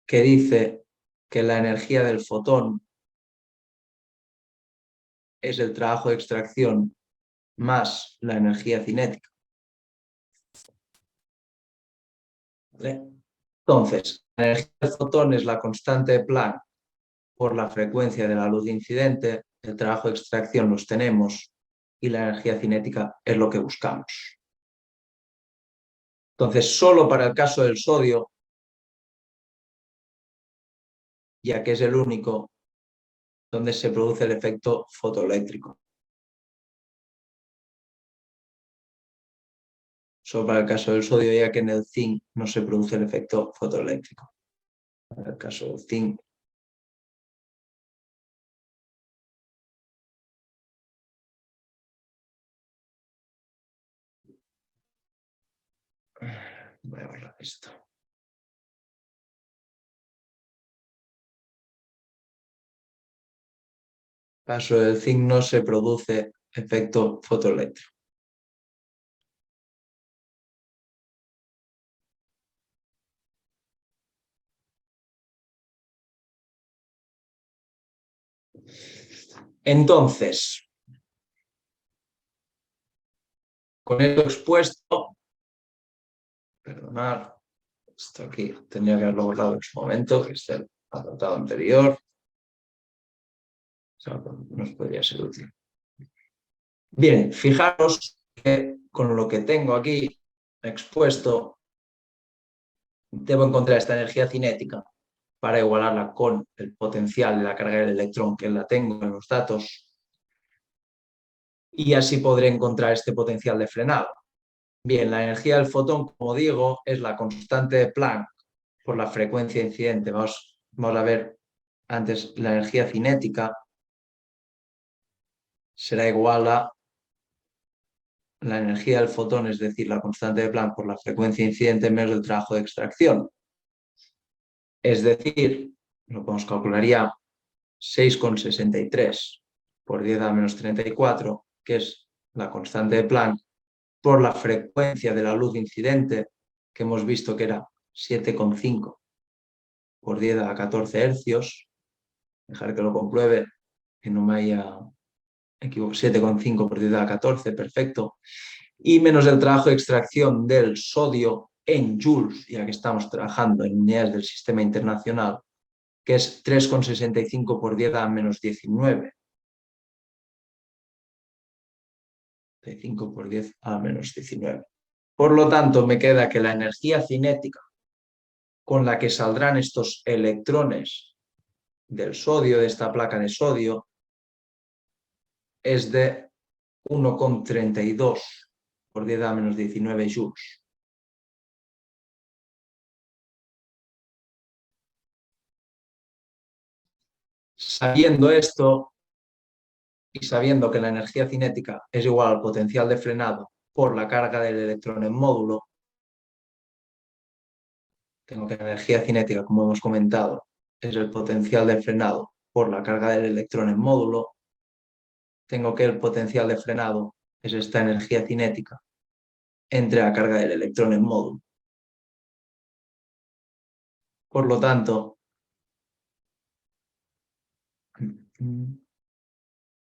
que dice que la energía del fotón es el trabajo de extracción más la energía cinética. ¿Vale? Entonces, la energía del fotón es la constante de Planck por la frecuencia de la luz incidente, el trabajo de extracción los tenemos y la energía cinética es lo que buscamos. Entonces, solo para el caso del sodio, ya que es el único donde se produce el efecto fotoeléctrico. solo para el caso del sodio, ya que en el zinc no se produce el efecto fotoeléctrico. Para el caso del zinc. Voy a borrar esto. En el caso del zinc no se produce efecto fotoeléctrico. Entonces, con esto expuesto, perdonad, esto aquí tenía que haberlo borrado en su momento, que es el apartado anterior. O sea, nos podría ser útil. Bien, fijaros que con lo que tengo aquí expuesto, debo encontrar esta energía cinética para igualarla con el potencial de la carga del electrón que la tengo en los datos, y así podré encontrar este potencial de frenado. Bien, la energía del fotón, como digo, es la constante de Planck por la frecuencia incidente. Vamos a ver antes, la energía cinética será igual a la energía del fotón, es decir, la constante de Planck por la frecuencia incidente menos el trabajo de extracción. Es decir, lo podemos calcular ya, 6,63 por 10 a la menos 34, que es la constante de Planck, por la frecuencia de la luz incidente, que hemos visto que era 7,5 por 10 a la 14 hercios. Dejar que lo compruebe, que no me haya equivocado. 7,5 por 10 a la 14, perfecto. Y menos el trabajo de extracción del sodio en joules, ya que estamos trabajando en unidades del sistema internacional, que es 3,65 por 10 a la menos 19. 5 por 10 a la menos 19. Por lo tanto, me queda que la energía cinética con la que saldrán estos electrones del sodio, de esta placa de sodio, es de 1,32 por 10 a la menos 19 joules. Sabiendo esto y sabiendo que la energía cinética es igual al potencial de frenado por la carga del electrón en módulo, tengo que la energía cinética, como hemos comentado, es el potencial de frenado por la carga del electrón en módulo. Tengo que el potencial de frenado es esta energía cinética entre la carga del electrón en módulo. Por lo tanto,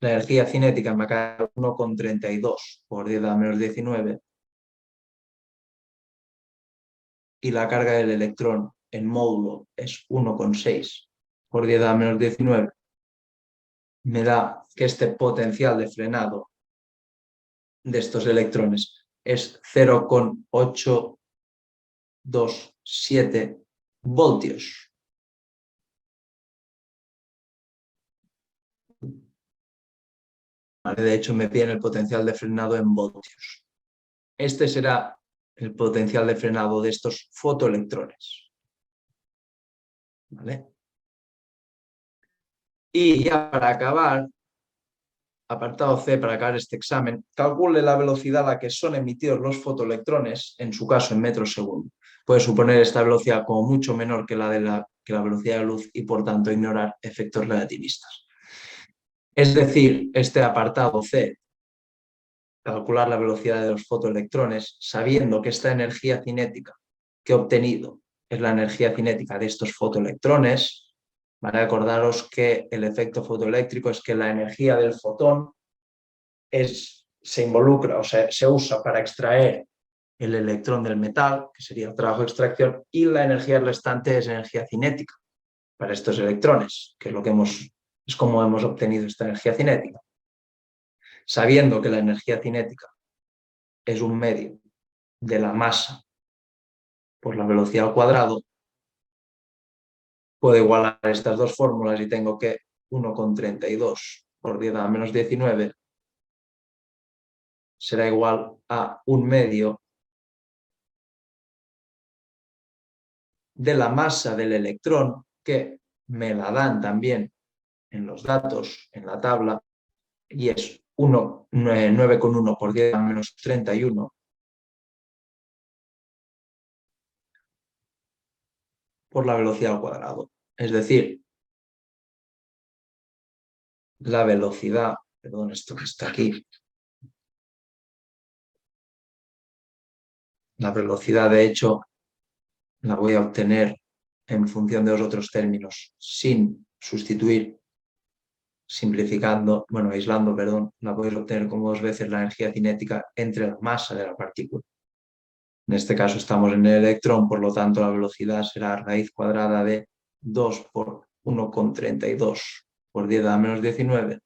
la energía cinética me acaba 1,32 por 10 a la menos 19 y la carga del electrón en módulo es 1,6 por 10 a la menos 19. Me da que este potencial de frenado de estos electrones es 0,827 voltios. ¿Vale? De hecho, me piden el potencial de frenado en voltios. Este será el potencial de frenado de estos fotoelectrones. ¿Vale? Y ya para acabar, apartado C, para acabar este examen, calcule la velocidad a la que son emitidos los fotoelectrones, en su caso en metros segundo. Puede suponer esta velocidad como mucho menor que la velocidad de luz y por tanto ignorar efectos relativistas. Es decir, este apartado C, calcular la velocidad de los fotoelectrones, sabiendo que esta energía cinética que he obtenido es la energía cinética de estos fotoelectrones. Vale, acordaros que el efecto fotoeléctrico es que la energía del fotón se involucra, o sea, se usa para extraer el electrón del metal, que sería el trabajo de extracción, y la energía restante es energía cinética para estos electrones, que es lo que es como hemos obtenido esta energía cinética. Sabiendo que la energía cinética es un medio de la masa por la velocidad al cuadrado, puedo igualar estas dos fórmulas y tengo que 1,32 por 10 a la menos 19 será igual a un medio de la masa del electrón, que me la dan también en los datos, en la tabla, y es 9,1 por 10 a la menos 31 por la velocidad al cuadrado. Es decir, la velocidad, perdón, esto que está aquí, la velocidad de hecho la voy a obtener en función de los otros términos, sin sustituir, simplificando, bueno, aislando, perdón, la voy a obtener como 2 veces la energía cinética entre la masa de la partícula. En este caso estamos en el electrón, por lo tanto la velocidad será raíz cuadrada de 2 por 1,32 por 10 a la menos 19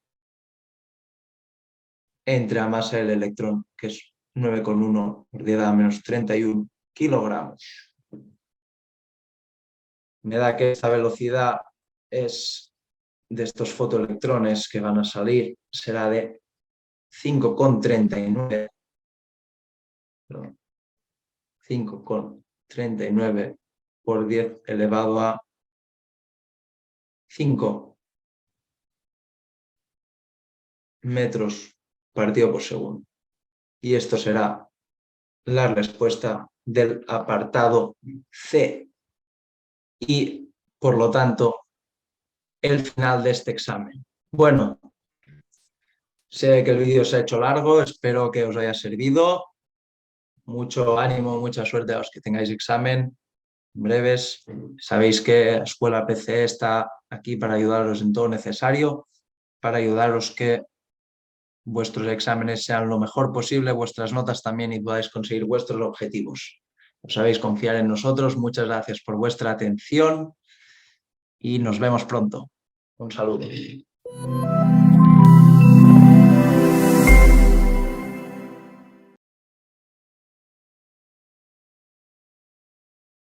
entre la masa del electrón, que es 9,1 por 10 a la menos 31 kilogramos. Me da que esta velocidad es de estos fotoelectrones que van a salir, será de 5,39, 5,39 por 10 elevado a 5 metros partido por segundo. Y esto será la respuesta del apartado C. Y, por lo tanto, el final de este examen. Bueno, sé que el vídeo se ha hecho largo, espero que os haya servido. Mucho ánimo, mucha suerte a los que tengáis examen breves. Sabéis que Escuela PC está aquí para ayudaros en todo necesario, para ayudaros que vuestros exámenes sean lo mejor posible, vuestras notas también y podáis conseguir vuestros objetivos. Os sabéis confiar en nosotros. Muchas gracias por vuestra atención y nos vemos pronto. Un saludo.